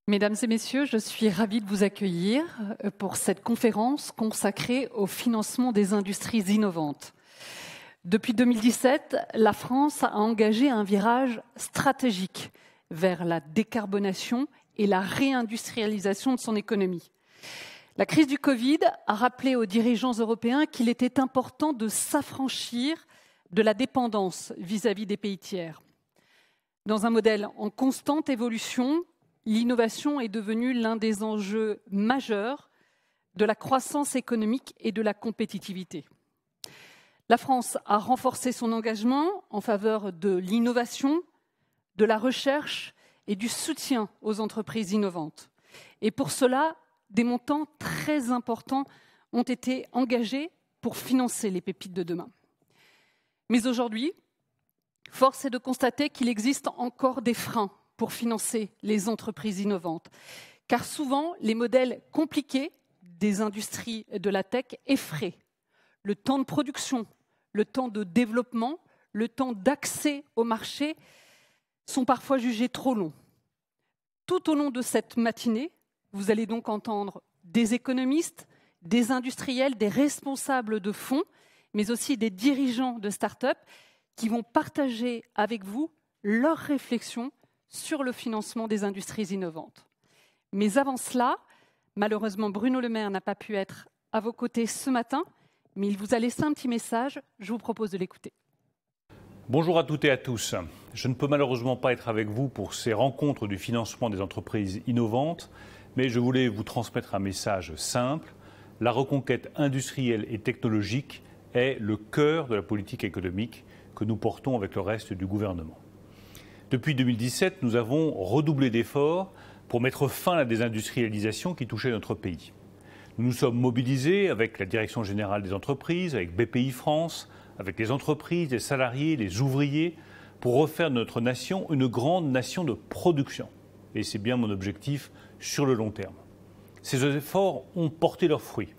Mesdames et messieurs, je suis ravie de vous accueillir pour cette conférence consacrée au financement des industries innovantes. Depuis 2017, la France a engagé un virage stratégique vers la décarbonation et la réindustrialisation de son économie. La crise du Covid a rappelé aux dirigeants européens qu'il était important de s'affranchir de la dépendance vis-à-vis des pays tiers. Dans un modèle en constante évolution, l'innovation est devenue l'un des enjeux majeurs de la croissance économique et de la compétitivité. La France a renforcé son engagement en faveur de l'innovation, de la recherche et du soutien aux entreprises innovantes. Et pour cela, des montants très importants ont été engagés pour financer les pépites de demain. Mais aujourd'hui, force est de constater qu'il existe encore des freins pour financer les entreprises innovantes. Car souvent, les modèles compliqués des industries de la tech effraient. Le temps de production, le temps de développement, le temps d'accès au marché sont parfois jugés trop longs. Tout au long de cette matinée, vous allez donc entendre des économistes, des industriels, des responsables de fonds, mais aussi des dirigeants de start-up qui vont partager avec vous leurs réflexions sur le financement des industries innovantes. Mais avant cela, malheureusement, Bruno Le Maire n'a pas pu être à vos côtés ce matin, mais il vous a laissé un petit message, je vous propose de l'écouter. Bonjour à toutes et à tous. Je ne peux malheureusement pas être avec vous pour ces rencontres du financement des entreprises innovantes, mais je voulais vous transmettre un message simple. La reconquête industrielle et technologique est le cœur de la politique économique que nous portons avec le reste du gouvernement. Depuis 2017, nous avons redoublé d'efforts pour mettre fin à la désindustrialisation qui touchait notre pays. Nous nous sommes mobilisés avec la Direction générale des entreprises, avec BPI France, avec les entreprises, les salariés, les ouvriers, pour refaire de notre nation une grande nation de production. Et c'est bien mon objectif sur le long terme. Ces efforts ont porté leurs fruits.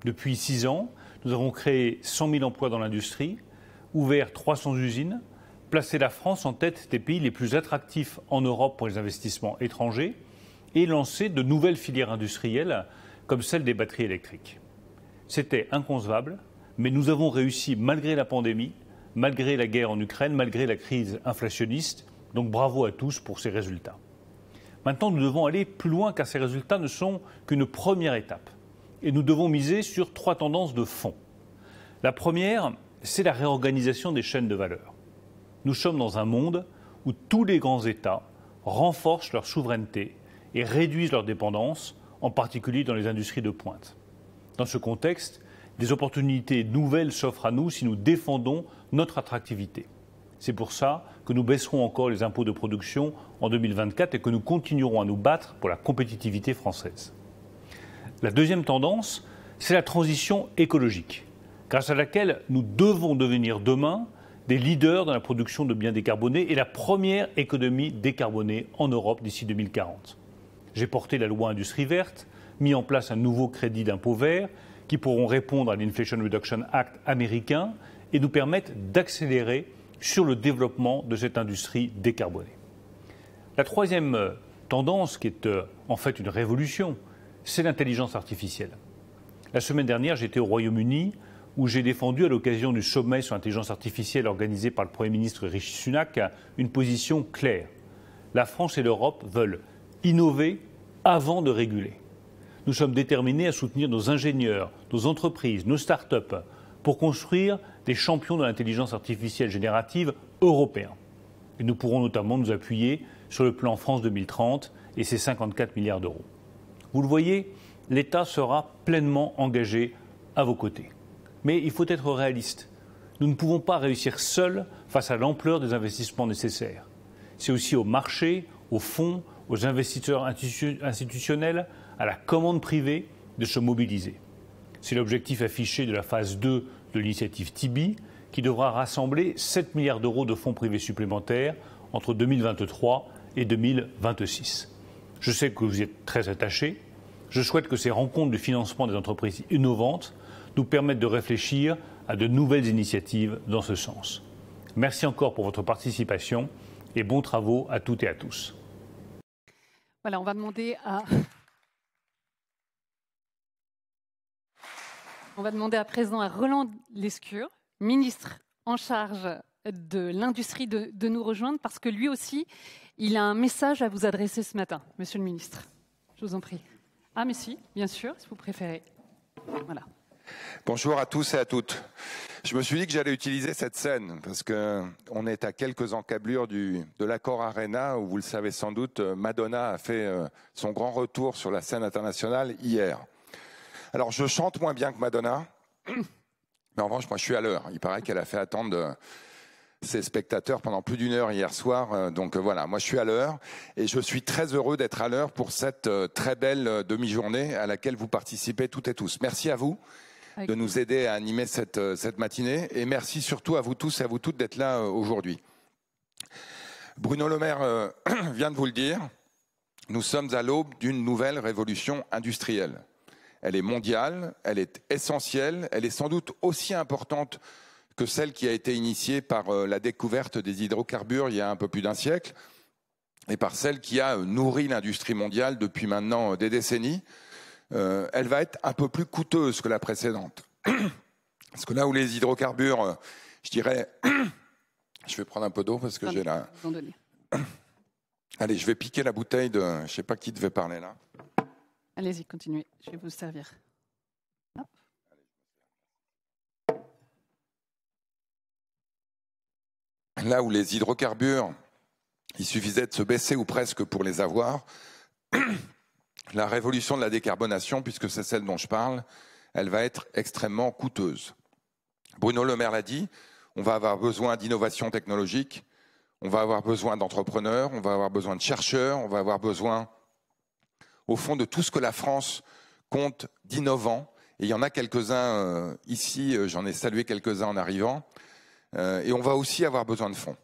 Depuis 6 ans, nous avons créé 100 000 emplois dans l'industrie, ouvert 300 usines, placé la France en tête des pays les plus attractifs en Europe pour les investissements étrangers et lancé de nouvelles filières industrielles comme celle des batteries électriques. C'était inconcevable, mais nous avons réussi malgré la pandémie, malgré la guerre en Ukraine, malgré la crise inflationniste. Donc bravo à tous pour ces résultats. Maintenant, nous devons aller plus loin car ces résultats ne sont qu'une première étape. Et nous devons miser sur 3 tendances de fond. La première, c'est la réorganisation des chaînes de valeur. Nous sommes dans un monde où tous les grands États renforcent leur souveraineté et réduisent leur dépendance, en particulier dans les industries de pointe. Dans ce contexte, des opportunités nouvelles s'offrent à nous si nous défendons notre attractivité. C'est pour ça que nous baisserons encore les impôts de production en 2024 et que nous continuerons à nous battre pour la compétitivité française. La deuxième tendance, c'est la transition écologique, grâce à laquelle nous devons devenir demain des leaders dans la production de biens décarbonés et la première économie décarbonée en Europe d'ici 2040. J'ai porté la loi Industrie verte, mis en place un nouveau crédit d'impôt vert qui pourront répondre à l'Inflation Reduction Act américain et nous permettre d'accélérer sur le développement de cette industrie décarbonée. La troisième tendance, qui est en fait une révolution, c'est l'intelligence artificielle. La semaine dernière, j'étais au Royaume-Uni où j'ai défendu, à l'occasion du sommet sur l'intelligence artificielle organisé par le Premier ministre Rishi Sunak, une position claire. La France et l'Europe veulent innover avant de réguler. Nous sommes déterminés à soutenir nos ingénieurs, nos entreprises, nos start-up pour construire des champions de l'intelligence artificielle générative européens. Et nous pourrons notamment nous appuyer sur le plan France 2030 et ses 54 milliards d'euros. Vous le voyez, l'État sera pleinement engagé à vos côtés. Mais il faut être réaliste. Nous ne pouvons pas réussir seuls face à l'ampleur des investissements nécessaires. C'est aussi au marché, aux fonds, aux investisseurs institutionnels, à la commande privée de se mobiliser. C'est l'objectif affiché de la phase 2 de l'initiative Tibi, qui devra rassembler 7 milliards d'euros de fonds privés supplémentaires entre 2023 et 2026. Je sais que vous y êtes très attachés. Je souhaite que ces rencontres du financement des entreprises innovantes nous permettent de réfléchir à de nouvelles initiatives dans ce sens. Merci encore pour votre participation et bons travaux à toutes et à tous. Voilà, on va demander à présent à Roland Lescure, ministre en charge de l'industrie, de nous rejoindre, parce que lui aussi, il a un message à vous adresser ce matin, monsieur le ministre. Je vous en prie. Ah, mais si, bien sûr, si vous préférez. Voilà. Bonjour à tous et à toutes. Je me suis dit que j'allais utiliser cette scène parce qu'on est à quelques encablures de l'Accor Arena où, vous le savez sans doute, Madonna a fait son grand retour sur la scène internationale hier. Alors, je chante moins bien que Madonna, mais en revanche, moi, je suis à l'heure. Il paraît qu'elle a fait attendre ses spectateurs pendant plus d'1 heure hier soir. Donc voilà, moi, je suis à l'heure et je suis très heureux d'être à l'heure pour cette très belle demi-journée à laquelle vous participez toutes et tous. Merci à vous de nous aider à animer cette matinée. Et merci surtout à vous tous et à vous toutes d'être là aujourd'hui. Bruno Le Maire vient de vous le dire, nous sommes à l'aube d'une nouvelle révolution industrielle. Elle est mondiale, elle est essentielle, elle est sans doute aussi importante que celle qui a été initiée par la découverte des hydrocarbures il y a un peu plus d'1 siècle et par celle qui a nourri l'industrie mondiale depuis maintenant des décennies. Elle va être un peu plus coûteuse que la précédente. Parce que là où les hydrocarbures, je dirais... Je vais prendre un peu d'eau parce que j'ai la... Allez, je vais piquer la bouteille de... Je ne sais pas qui devait parler là. Allez-y, continuez. Je vais vous servir. Hop. Là où les hydrocarbures, il suffisait de se baisser ou presque pour les avoir... La révolution de la décarbonation, puisque c'est celle dont je parle, elle va être extrêmement coûteuse. Bruno Le Maire l'a dit, on va avoir besoin d'innovation technologique, on va avoir besoin d'entrepreneurs, on va avoir besoin de chercheurs, on va avoir besoin, au fond, de tout ce que la France compte d'innovants. Et il y en a quelques-uns ici, j'en ai salué quelques-uns en arrivant, et on va aussi avoir besoin de fonds.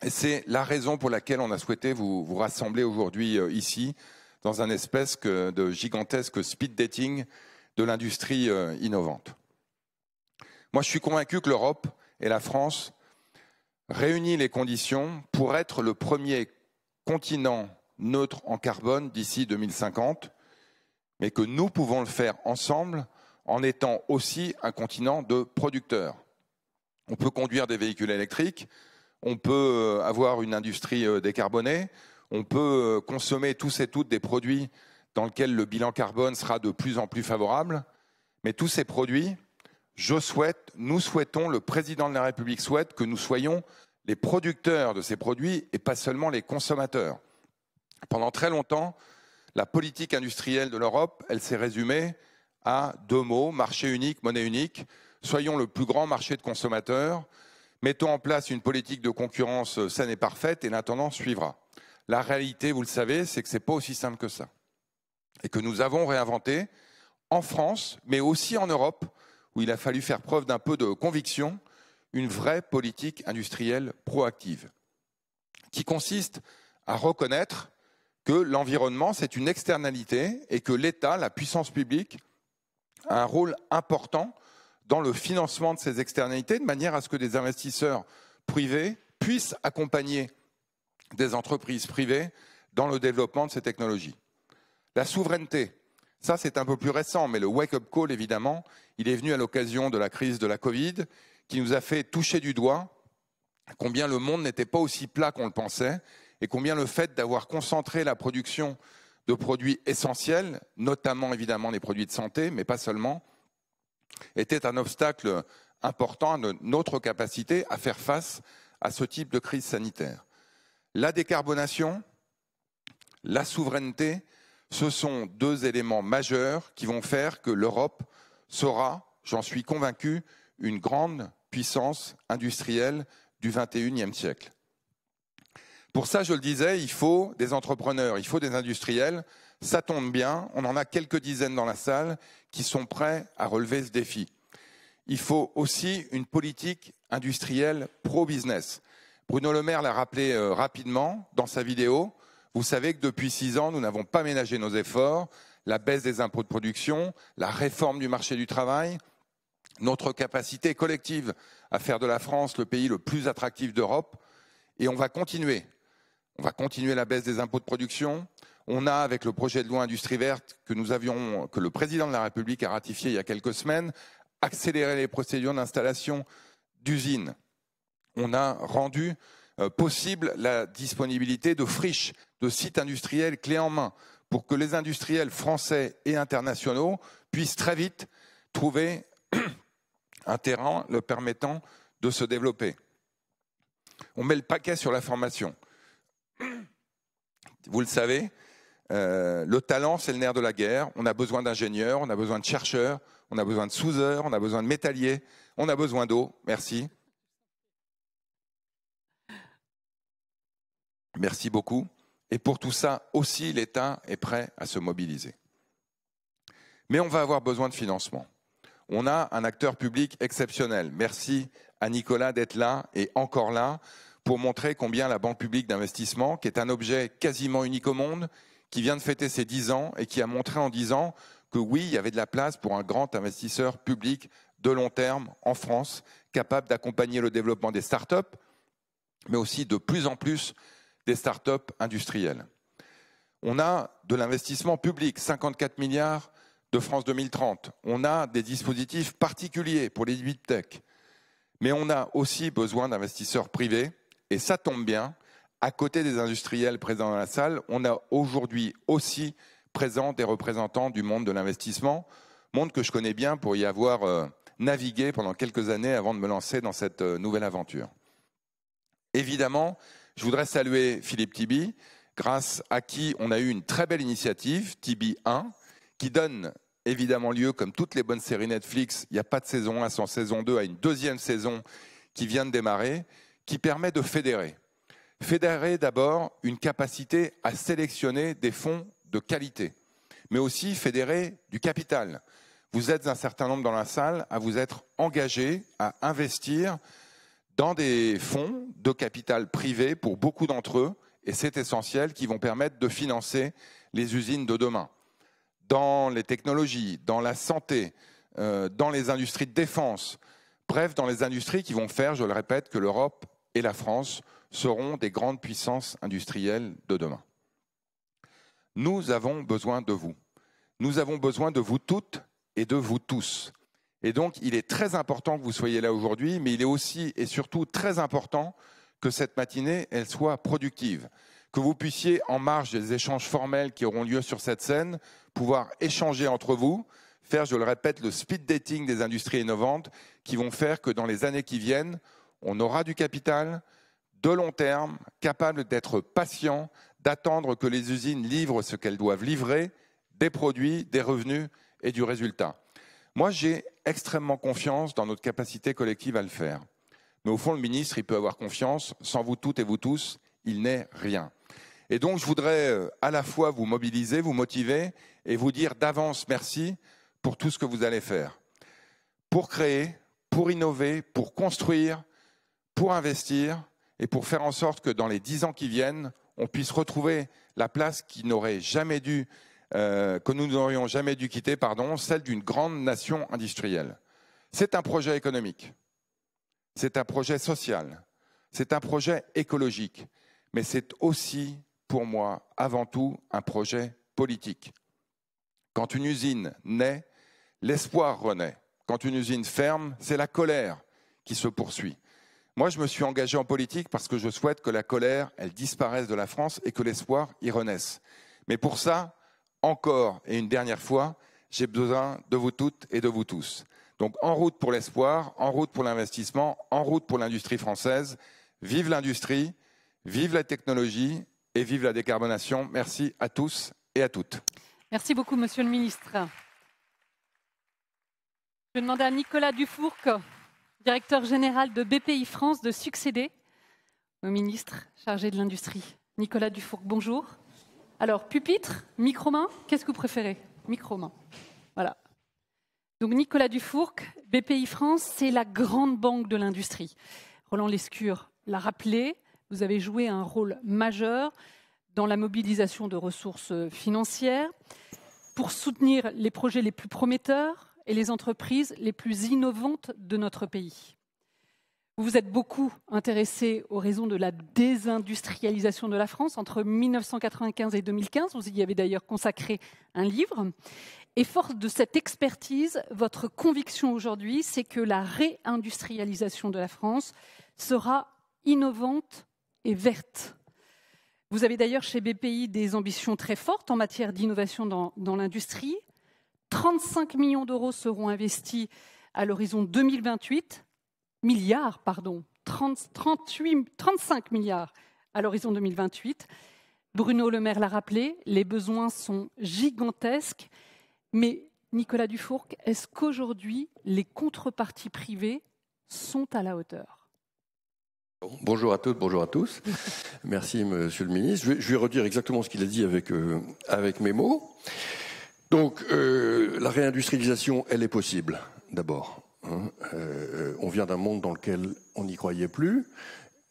Et c'est la raison pour laquelle on a souhaité vous rassembler aujourd'hui ici, dans un espèce de gigantesque speed dating de l'industrie innovante. Moi, je suis convaincu que l'Europe et la France réunissent les conditions pour être le premier continent neutre en carbone d'ici 2050, mais que nous pouvons le faire ensemble en étant aussi un continent de producteurs. On peut conduire des véhicules électriques, on peut avoir une industrie décarbonée, on peut consommer tous et toutes des produits dans lesquels le bilan carbone sera de plus en plus favorable. Mais tous ces produits, nous souhaitons, le président de la République souhaite que nous soyons les producteurs de ces produits et pas seulement les consommateurs. Pendant très longtemps, la politique industrielle de l'Europe, elle s'est résumée à 2 mots, marché unique, monnaie unique. Soyons le plus grand marché de consommateurs, mettons en place une politique de concurrence saine et parfaite et la tendance suivra. La réalité, vous le savez, c'est que ce n'est pas aussi simple que ça. Et que nous avons réinventé, en France, mais aussi en Europe, où il a fallu faire preuve d'un peu de conviction, une vraie politique industrielle proactive, qui consiste à reconnaître que l'environnement, c'est une externalité et que l'État, la puissance publique, a un rôle important dans le financement de ces externalités, de manière à ce que des investisseurs privés puissent accompagner des entreprises privées dans le développement de ces technologies. La souveraineté, ça c'est un peu plus récent, mais le wake-up call évidemment, il est venu à l'occasion de la crise de la Covid, qui nous a fait toucher du doigt combien le monde n'était pas aussi plat qu'on le pensait, et combien le fait d'avoir concentré la production de produits essentiels, notamment évidemment les produits de santé, mais pas seulement, était un obstacle important à notre capacité à faire face à ce type de crise sanitaire. La décarbonation, la souveraineté, ce sont 2 éléments majeurs qui vont faire que l'Europe sera, j'en suis convaincu, une grande puissance industrielle du XXIe siècle. Pour ça, je le disais, il faut des entrepreneurs, il faut des industriels. Ça tombe bien, on en a quelques dizaines dans la salle qui sont prêts à relever ce défi. Il faut aussi une politique industrielle pro-business. Bruno Le Maire l'a rappelé rapidement dans sa vidéo. Vous savez que depuis 6 ans, nous n'avons pas ménagé nos efforts. La baisse des impôts de production, la réforme du marché du travail, notre capacité collective à faire de la France le pays le plus attractif d'Europe. Et on va continuer. On va continuer la baisse des impôts de production. On a, avec le projet de loi Industrie verte que le président de la République a ratifié il y a quelques semaines, accéléré les procédures d'installation d'usines. On a rendu possible la disponibilité de friches, de sites industriels clés en main, pour que les industriels français et internationaux puissent très vite trouver un terrain leur permettant de se développer. On met le paquet sur la formation. Vous le savez, le talent, c'est le nerf de la guerre. On a besoin d'ingénieurs, on a besoin de chercheurs, on a besoin de soudeurs, on a besoin de métalliers, on a besoin d'eau. Merci. Merci beaucoup. Et pour tout ça aussi, l'État est prêt à se mobiliser. Mais on va avoir besoin de financement. On a un acteur public exceptionnel. Merci à Nicolas d'être là et encore là pour montrer combien la Banque publique d'investissement, qui est un objet quasiment unique au monde, qui vient de fêter ses 10 ans et qui a montré en 10 ans que oui, il y avait de la place pour un grand investisseur public de long terme en France, capable d'accompagner le développement des start-up, mais aussi de plus en plus des start-up industrielles. On a de l'investissement public, 54 milliards de France 2030. On a des dispositifs particuliers pour les deep tech. Mais on a aussi besoin d'investisseurs privés. Et ça tombe bien, à côté des industriels présents dans la salle, on a aujourd'hui aussi présent des représentants du monde de l'investissement, monde que je connais bien pour y avoir navigué pendant quelques années avant de me lancer dans cette nouvelle aventure. Évidemment, je voudrais saluer Philippe Tibi, grâce à qui on a eu une très belle initiative, Tibi 1, qui donne évidemment lieu, comme toutes les bonnes séries Netflix, il n'y a pas de saison 1 sans saison 2, à une deuxième saison qui vient de démarrer, qui permet de fédérer. Fédérer d'abord une capacité à sélectionner des fonds de qualité, mais aussi fédérer du capital. Vous êtes un certain nombre dans la salle à vous être engagés à investir dans des fonds de capital privé pour beaucoup d'entre eux, et c'est essentiel, qui vont permettre de financer les usines de demain. Dans les technologies, dans la santé, dans les industries de défense, bref, dans les industries qui vont faire, je le répète, que l'Europe et la France seront des grandes puissances industrielles de demain. Nous avons besoin de vous. Nous avons besoin de vous toutes et de vous tous. Et donc, il est très important que vous soyez là aujourd'hui, mais il est aussi et surtout très important que cette matinée, elle soit productive. Que vous puissiez, en marge des échanges formels qui auront lieu sur cette scène, pouvoir échanger entre vous, faire, je le répète, le speed dating des industries innovantes qui vont faire que dans les années qui viennent, on aura du capital de long terme, capable d'être patient, d'attendre que les usines livrent ce qu'elles doivent livrer, des produits, des revenus et du résultat. Moi, j'ai extrêmement confiance dans notre capacité collective à le faire. Mais au fond, le ministre, il peut avoir confiance. Sans vous toutes et vous tous, il n'est rien. Et donc, je voudrais à la fois vous mobiliser, vous motiver et vous dire d'avance merci pour tout ce que vous allez faire. Pour créer, pour innover, pour construire, pour investir et pour faire en sorte que dans les 10 ans qui viennent, on puisse retrouver la place que nous n'aurions jamais dû quitter, celle d'une grande nation industrielle. C'est un projet économique, c'est un projet social, c'est un projet écologique, mais c'est aussi, pour moi, avant tout, un projet politique. Quand une usine naît, l'espoir renaît. Quand une usine ferme, c'est la colère qui se poursuit. Moi, je me suis engagé en politique parce que je souhaite que la colère, elle disparaisse de la France et que l'espoir y renaisse. Mais pour ça, encore et une dernière fois, j'ai besoin de vous toutes et de vous tous. Donc en route pour l'espoir, en route pour l'investissement, en route pour l'industrie française. Vive l'industrie, vive la technologie et vive la décarbonation. Merci à tous et à toutes. Merci beaucoup, Monsieur le Ministre. Je vais demander à Nicolas Dufourcq, directeur général de BPI France, de succéder au ministre chargé de l'Industrie. Nicolas Dufourcq, bonjour. Alors, pupitre, micro-main, qu'est-ce que vous préférez? Micro-main. Voilà. Donc, Nicolas Dufourcq, BPI France, c'est la grande banque de l'industrie. Roland Lescure l'a rappelé, vous avez joué un rôle majeur dans la mobilisation de ressources financières pour soutenir les projets les plus prometteurs et les entreprises les plus innovantes de notre pays. Vous vous êtes beaucoup intéressé aux raisons de la désindustrialisation de la France entre 1995 et 2015. Vous y avez d'ailleurs consacré un livre. Et force de cette expertise, votre conviction aujourd'hui, c'est que la réindustrialisation de la France sera innovante et verte. Vous avez d'ailleurs chez BPI des ambitions très fortes en matière d'innovation dans l'industrie. 35 millions d'euros seront investis à l'horizon 2028. 35 milliards à l'horizon 2028. Bruno Le Maire l'a rappelé, les besoins sont gigantesques. Mais Nicolas Dufourcq, est-ce qu'aujourd'hui, les contreparties privées sont à la hauteur ? Bonjour à toutes, bonjour à tous. Merci, Monsieur le Ministre. Je vais redire exactement ce qu'il a dit avec mes mots. Donc, la réindustrialisation, elle est possible, d'abord. On vient d'un monde dans lequel on n'y croyait plus.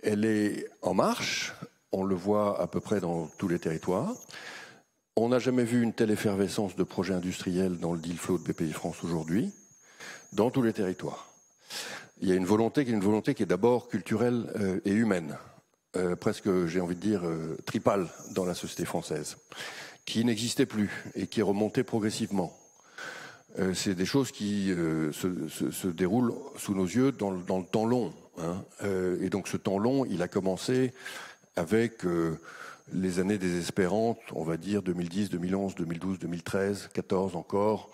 Elle est en marche. On le voit à peu près dans tous les territoires. On n'a jamais vu une telle effervescence de projets industriels dans le deal flow de BPI France aujourd'hui, dans tous les territoires. Il y a une volonté qui est d'abord culturelle et humaine, presque, j'ai envie de dire, tripale dans la société française, qui n'existait plus et qui est remontée progressivement. C'est des choses qui se déroulent sous nos yeux dans le temps long. Et donc ce temps long, il a commencé avec les années désespérantes, on va dire 2010, 2011, 2012, 2013, 2014 encore.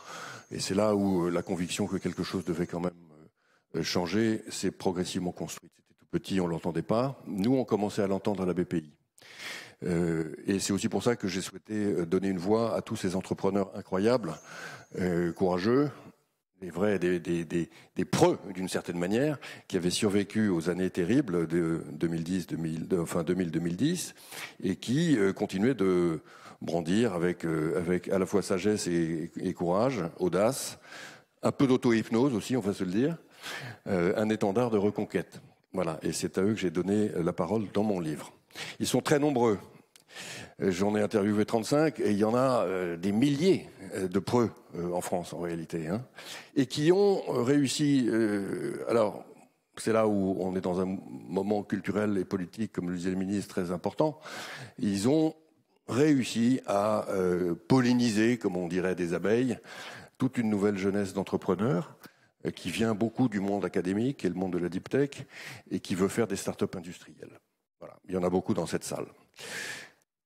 Et c'est là où la conviction que quelque chose devait quand même changer s'est progressivement construite. C'était tout petit, on ne l'entendait pas. Nous, on commençait à l'entendre à la BPI. Et c'est aussi pour ça que j'ai souhaité donner une voix à tous ces entrepreneurs incroyables, courageux, des vrais, des preux d'une certaine manière, qui avaient survécu aux années terribles de 2000-2010 et qui continuaient de brandir avec à la fois sagesse et courage, audace, un peu d'auto-hypnose aussi, on va se le dire, un étendard de reconquête. Voilà, et c'est à eux que j'ai donné la parole dans mon livre. Ils sont très nombreux. J'en ai interviewé 35 et il y en a des milliers de preux en France en réalité, et qui ont réussi. Alors, c'est là où on est dans un moment culturel et politique, comme le disait le ministre, très important. Ils ont réussi à polliniser, comme on dirait des abeilles, toute une nouvelle jeunesse d'entrepreneurs qui vient beaucoup du monde académique et le monde de la deep tech et qui veut faire des startups industrielles. Voilà, il y en a beaucoup dans cette salle.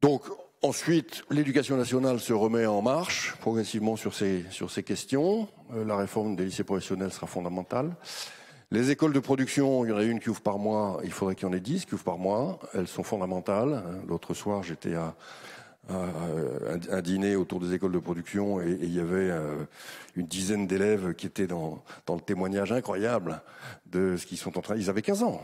Donc, ensuite, l'éducation nationale se remet en marche progressivement sur ces questions. La réforme des lycées professionnels sera fondamentale. Les écoles de production, il y en a une qui ouvre par mois, il faudrait qu'il y en ait 10 qui ouvrent par mois. Elles sont fondamentales. L'autre soir, j'étais à un dîner autour des écoles de production et il y avait une dizaine d'élèves qui étaient dans le témoignage incroyable de ce qu'ils sont en train. Ils avaient 15 ans,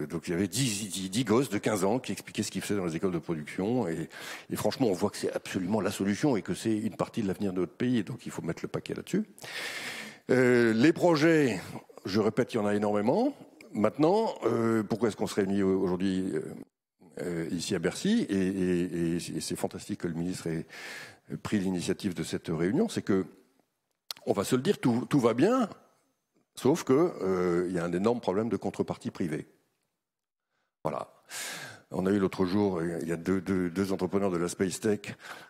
donc il y avait 10 gosses de 15 ans qui expliquaient ce qu'ils faisaient dans les écoles de production et franchement on voit que c'est absolument la solution et que c'est une partie de l'avenir de notre pays, donc il faut mettre le paquet là-dessus. Les projets, je répète, il y en a énormément. Maintenant, pourquoi est-ce qu'on se réunit aujourd'hui ici à Bercy, et c'est fantastique que le ministre ait pris l'initiative de cette réunion, c'est que, on va se le dire, tout va bien, sauf que il y a un énorme problème de contrepartie privée. Voilà. On a eu l'autre jour, il y a deux entrepreneurs de la Space Tech,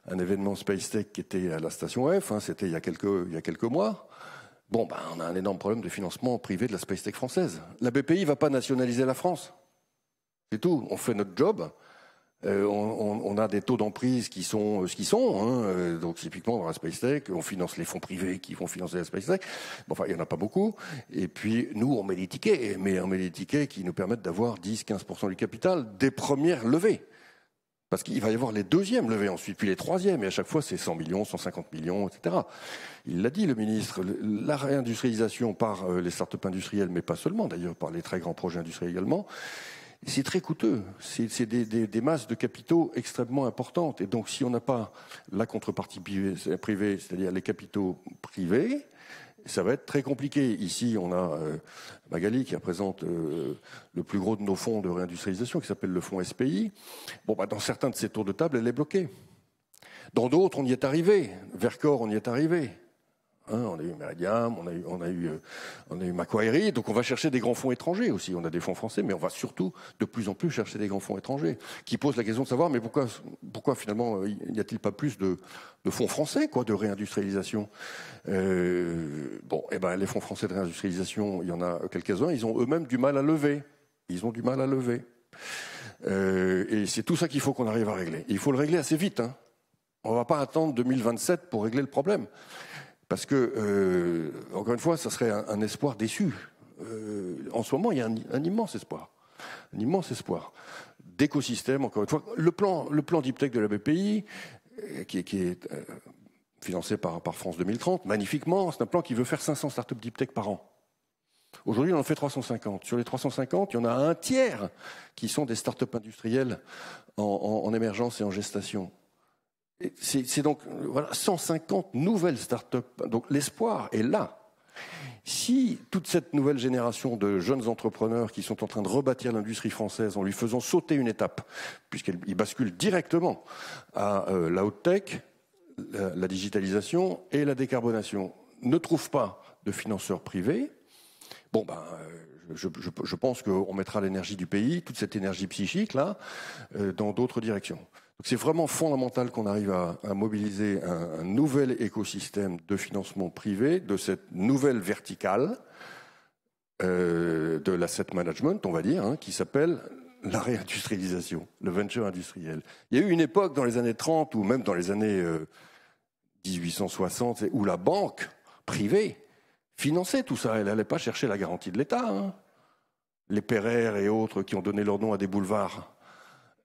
un événement Space Tech qui était à la station F, c'était il y a quelques mois. Bon, on a un énorme problème de financement privé de la Space Tech française. La BPI ne va pas nationaliser la France. C'est tout, on fait notre job, on a des taux d'emprise qui sont ce qu'ils sont, donc typiquement dans la Space Tech, on finance les fonds privés qui vont financer la Space Tech, enfin il n'y en a pas beaucoup, et puis nous on met des tickets, mais on met des tickets qui nous permettent d'avoir 10-15% du capital des premières levées. Parce qu'il va y avoir les deuxièmes levées ensuite, puis les troisièmes, et à chaque fois c'est 100 millions, 150 millions, etc. Il l'a dit le ministre, la réindustrialisation par les startups industrielles, mais pas seulement d'ailleurs, par les très grands projets industriels également, c'est très coûteux, c'est des masses de capitaux extrêmement importantes. Et donc si on n'a pas la contrepartie privée, c'est-à-dire les capitaux privés, ça va être très compliqué. Ici, on a Magali qui représente le plus gros de nos fonds de réindustrialisation, qui s'appelle le fonds SPI. Dans certains de ces tours de table, elle est bloquée. Dans d'autres, on y est arrivé. Vercors, on y est arrivé. On a eu Meridiam, on a eu Macquarie, donc on va chercher des grands fonds étrangers aussi. On a des fonds français, mais on va surtout de plus en plus chercher des grands fonds étrangers, qui posent la question de savoir, mais pourquoi finalement n'y a-t-il pas plus de fonds français, quoi, de réindustrialisation? Les fonds français de réindustrialisation, il y en a quelques-uns, ils ont eux-mêmes du mal à lever. Et c'est tout ça qu'il faut qu'on arrive à régler. Il faut le régler assez vite. On ne va pas attendre 2027 pour régler le problème. Parce que, encore une fois, ça serait un espoir déçu. En ce moment, il y a un immense espoir. Un immense espoir d'écosystème, encore une fois. Le plan Deep Tech de la BPI, qui est financé par France 2030, magnifiquement, c'est un plan qui veut faire 500 startups Deep Tech par an. Aujourd'hui, on en fait 350. Sur les 350, il y en a un tiers qui sont des startups industrielles en émergence et en gestation. C'est donc 150 nouvelles startups. Donc l'espoir est là. Si toute cette nouvelle génération de jeunes entrepreneurs qui sont en train de rebâtir l'industrie française en lui faisant sauter une étape, puisqu'il bascule directement à la haute tech, la digitalisation et la décarbonation, ne trouve pas de financeurs privés, je pense qu'on mettra l'énergie du pays, toute cette énergie psychique là, dans d'autres directions. Donc c'est vraiment fondamental qu'on arrive à mobiliser un nouvel écosystème de financement privé, de cette nouvelle verticale de l'asset management, on va dire, qui s'appelle la réindustrialisation, le venture industriel. Il y a eu une époque dans les années 30 ou même dans les années 1860 où la banque privée finançait tout ça. Elle n'allait pas chercher la garantie de l'État. Les Pereire et autres qui ont donné leur nom à des boulevards.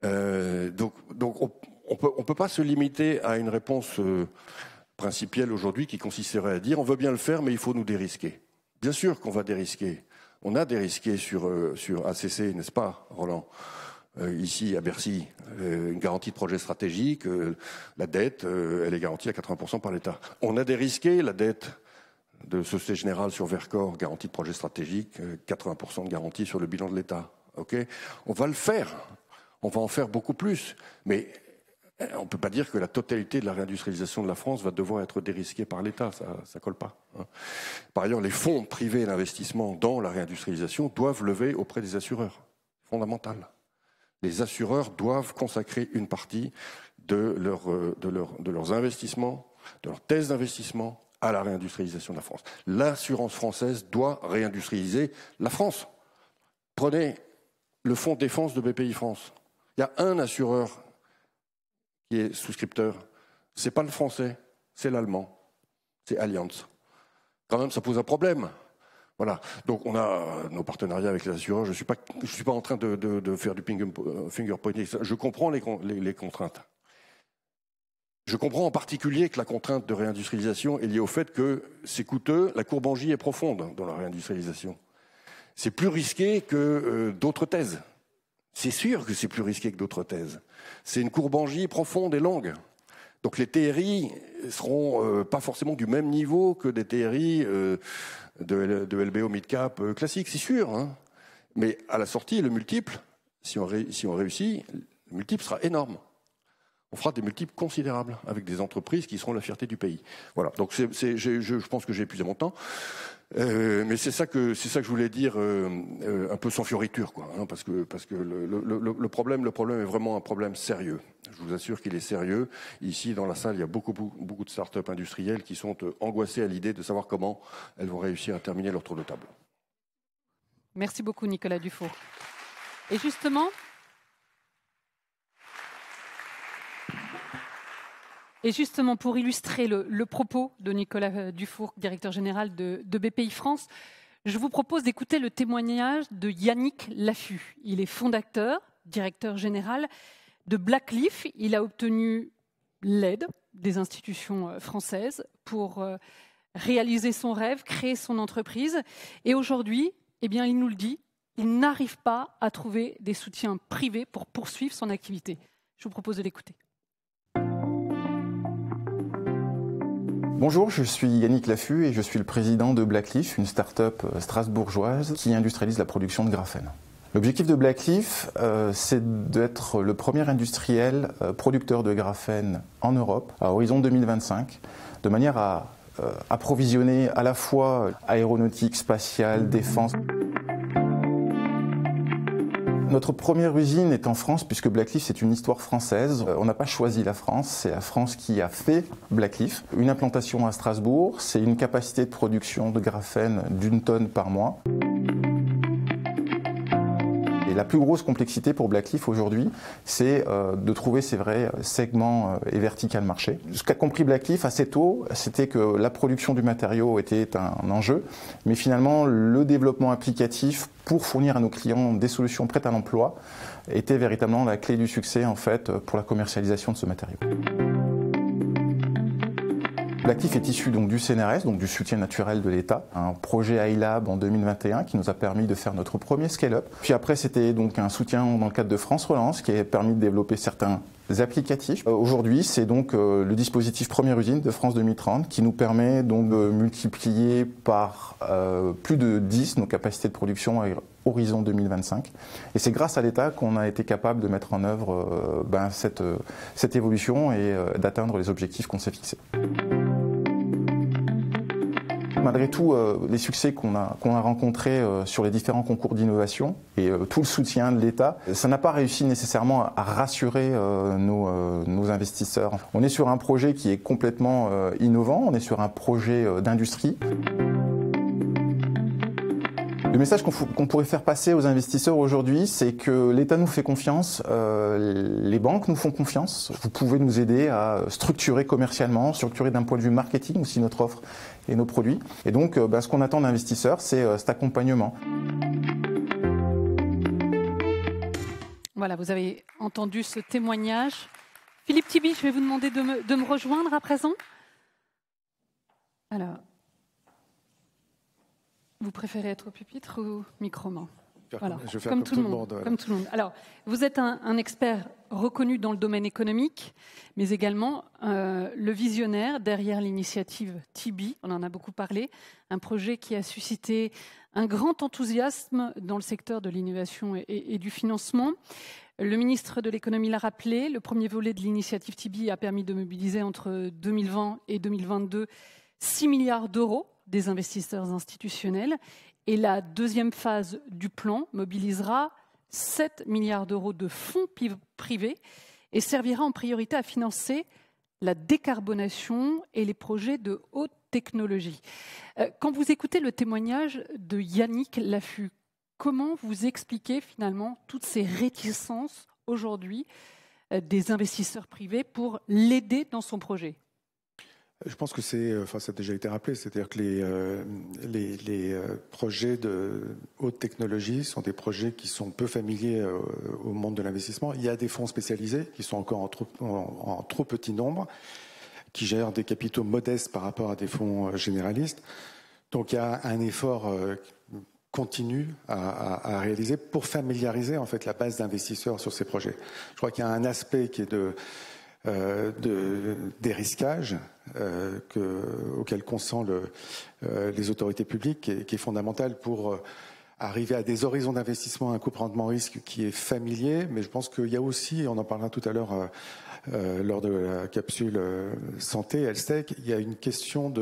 Donc on peut pas se limiter à une réponse principielle aujourd'hui qui consisterait à dire on veut bien le faire mais il faut nous dérisquer. Bien sûr qu'on va dérisquer. On a dérisqué sur ACC, n'est-ce pas, Roland, ici à Bercy, une garantie de projet stratégique, la dette, elle est garantie à 80% par l'État. On a dérisqué la dette de Société Générale sur Vercors, garantie de projet stratégique, 80% de garantie sur le bilan de l'État. Okay, on va le faire. On va en faire beaucoup plus, mais on ne peut pas dire que la totalité de la réindustrialisation de la France va devoir être dérisquée par l'État, ça ne colle pas. Par ailleurs, les fonds privés d'investissement dans la réindustrialisation doivent lever auprès des assureurs, fondamental. Les assureurs doivent consacrer une partie de leurs investissements, de leurs thèses d'investissement à la réindustrialisation de la France. L'assurance française doit réindustrialiser la France. Prenez le fonds de défense de BPI France. Il y a un assureur qui est souscripteur. C'est pas le français, c'est l'allemand. C'est Allianz. Quand même, ça pose un problème. Voilà. Donc, on a nos partenariats avec les assureurs. Je suis pas en train de faire du finger pointing. Je comprends les contraintes. Je comprends en particulier que la contrainte de réindustrialisation est liée au fait que c'est coûteux, la courbe en J est profonde dans la réindustrialisation. C'est plus risqué que d'autres thèses. C'est sûr que c'est plus risqué que d'autres thèses. C'est une courbe en J profonde et longue. Donc les TRI seront pas forcément du même niveau que des TRI de LBO mid-cap classique, c'est sûr. Mais à la sortie, le multiple, si on réussit, le multiple sera énorme. On fera des multiples considérables avec des entreprises qui seront la fierté du pays. Voilà. Donc je pense que j'ai épuisé mon temps. Mais c'est ça que je voulais dire un peu sans fioriture, quoi, parce que le problème est vraiment un problème sérieux. Je vous assure qu'il est sérieux. Ici, dans la salle, il y a beaucoup de startups industrielles qui sont angoissées à l'idée de savoir comment elles vont réussir à terminer leur tour de table. Merci beaucoup, Nicolas Dufour. Et justement, pour illustrer le propos de Nicolas Dufour, directeur général de BPI France, je vous propose d'écouter le témoignage de Yannick Laffut. Il est fondateur, directeur général de Blackleaf. Il a obtenu l'aide des institutions françaises pour réaliser son rêve, créer son entreprise. Et aujourd'hui, il nous le dit, il n'arrive pas à trouver des soutiens privés pour poursuivre son activité. Je vous propose de l'écouter. Bonjour, je suis Yannick Laffut et je suis le président de Blackleaf, une start-up strasbourgeoise qui industrialise la production de graphène. L'objectif de Blackleaf, c'est d'être le premier industriel producteur de graphène en Europe à horizon 2025, de manière à approvisionner à la fois aéronautique, spatiale, défense. Notre première usine est en France, puisque Blackleaf, c'est une histoire française. On n'a pas choisi la France, c'est la France qui a fait Blackleaf. Une implantation à Strasbourg, c'est une capacité de production de graphène d'1 tonne par mois. Et la plus grosse complexité pour Blackleaf aujourd'hui, c'est de trouver ces vrais segments et verticales marché. Ce qu'a compris Blackleaf assez tôt, c'était que la production du matériau était un enjeu, mais finalement le développement applicatif pour fournir à nos clients des solutions prêtes à l'emploi était véritablement la clé du succès en fait pour la commercialisation de ce matériau. Blackleaf est issu donc du CNRS, donc du soutien naturel de l'État, un projet iLab en 2021 qui nous a permis de faire notre premier scale-up. Puis après, c'était donc un soutien dans le cadre de France Relance qui a permis de développer certains applicatifs. Aujourd'hui, c'est donc le dispositif Première Usine de France 2030 qui nous permet donc de multiplier par plus de 10 nos capacités de production à horizon 2025. Et c'est grâce à l'État qu'on a été capable de mettre en œuvre cette évolution et d'atteindre les objectifs qu'on s'est fixés. Malgré tout, les succès qu'on a rencontrés sur les différents concours d'innovation et tout le soutien de l'État, ça n'a pas réussi nécessairement à rassurer nos investisseurs. On est sur un projet qui est complètement innovant, on est sur un projet d'industrie. Le message qu'on pourrait faire passer aux investisseurs aujourd'hui, c'est que l'État nous fait confiance, les banques nous font confiance. Vous pouvez nous aider à structurer commercialement, structurer d'un point de vue marketing aussi notre offre et nos produits. Et donc, ce qu'on attend d'investisseurs, c'est cet accompagnement. Voilà, vous avez entendu ce témoignage. Philippe Tibi, je vais vous demander de me rejoindre à présent. Alors, vous préférez être au pupitre ou micro-main? Voilà. Je vais faire comme tout le monde. Voilà. Comme tout le monde. Alors, vous êtes un expert reconnu dans le domaine économique, mais également le visionnaire derrière l'initiative Tibi. On en a beaucoup parlé. Un projet qui a suscité un grand enthousiasme dans le secteur de l'innovation et du financement. Le ministre de l'économie l'a rappelé. Le premier volet de l'initiative Tibi a permis de mobiliser entre 2020 et 2022 6 milliards d'euros des investisseurs institutionnels. Et la deuxième phase du plan mobilisera 7 milliards d'euros de fonds privés et servira en priorité à financer la décarbonation et les projets de haute technologie. Quand vous écoutez le témoignage de Yannick Laffut, comment vous expliquez finalement toutes ces réticences aujourd'hui des investisseurs privés pour l'aider dans son projet ? Je pense que ça a déjà été rappelé, c'est-à-dire que les projets de haute technologie sont des projets qui sont peu familiers au monde de l'investissement. Il y a des fonds spécialisés qui sont encore en trop petit nombre, qui gèrent des capitaux modestes par rapport à des fonds généralistes. Donc il y a un effort continu à réaliser pour familiariser en fait la base d'investisseurs sur ces projets. Je crois qu'il y a un aspect qui est dérisquage auquel consent les autorités publiques qui est fondamental pour arriver à des horizons d'investissement, un coût rendement risque qui est familier, mais je pense qu'il y a aussi, on en parlera tout à l'heure lors de la capsule santé, HealthTech, il y a une question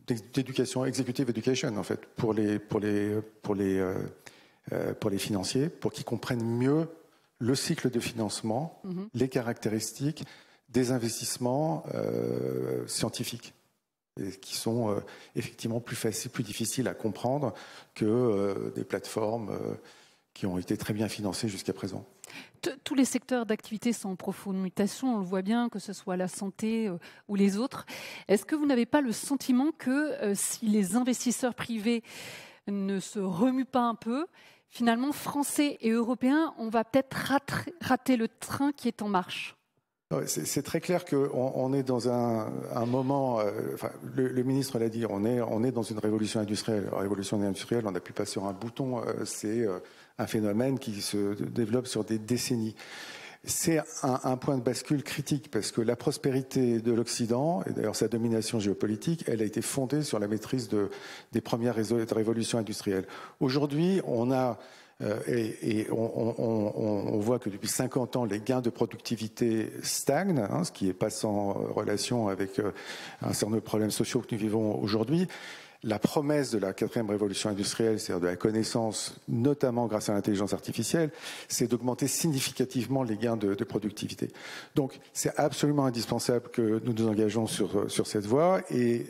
d'éducation, executive education en fait, pour les financiers, pour qu'ils comprennent mieux le cycle de financement, les caractéristiques des investissements scientifiques, et qui sont effectivement plus difficiles à comprendre que des plateformes qui ont été très bien financées jusqu'à présent. Tous les secteurs d'activité sont en profonde mutation, on le voit bien, que ce soit la santé ou les autres. Est-ce que vous n'avez pas le sentiment que si les investisseurs privés ne se remuent pas un peu, finalement, Français et Européens, on va peut-être rater le train qui est en marche? C'est très clair qu'on est dans un moment, le ministre l'a dit, on est dans une révolution industrielle. La révolution industrielle, on n'appuie pas sur un bouton, c'est un phénomène qui se développe sur des décennies. C'est un point de bascule critique parce que la prospérité de l'Occident, et d'ailleurs sa domination géopolitique, elle a été fondée sur la maîtrise des premières révolutions industrielles. Aujourd'hui, on a Et on voit que depuis 50 ans, les gains de productivité stagnent, hein, ce qui n'est pas sans relation avec un certain nombre de problèmes sociaux que nous vivons aujourd'hui. La promesse de la 4e révolution industrielle, c'est-à-dire de la connaissance, notamment grâce à l'intelligence artificielle, c'est d'augmenter significativement les gains de productivité. Donc, c'est absolument indispensable que nous nous engageons sur cette voie, et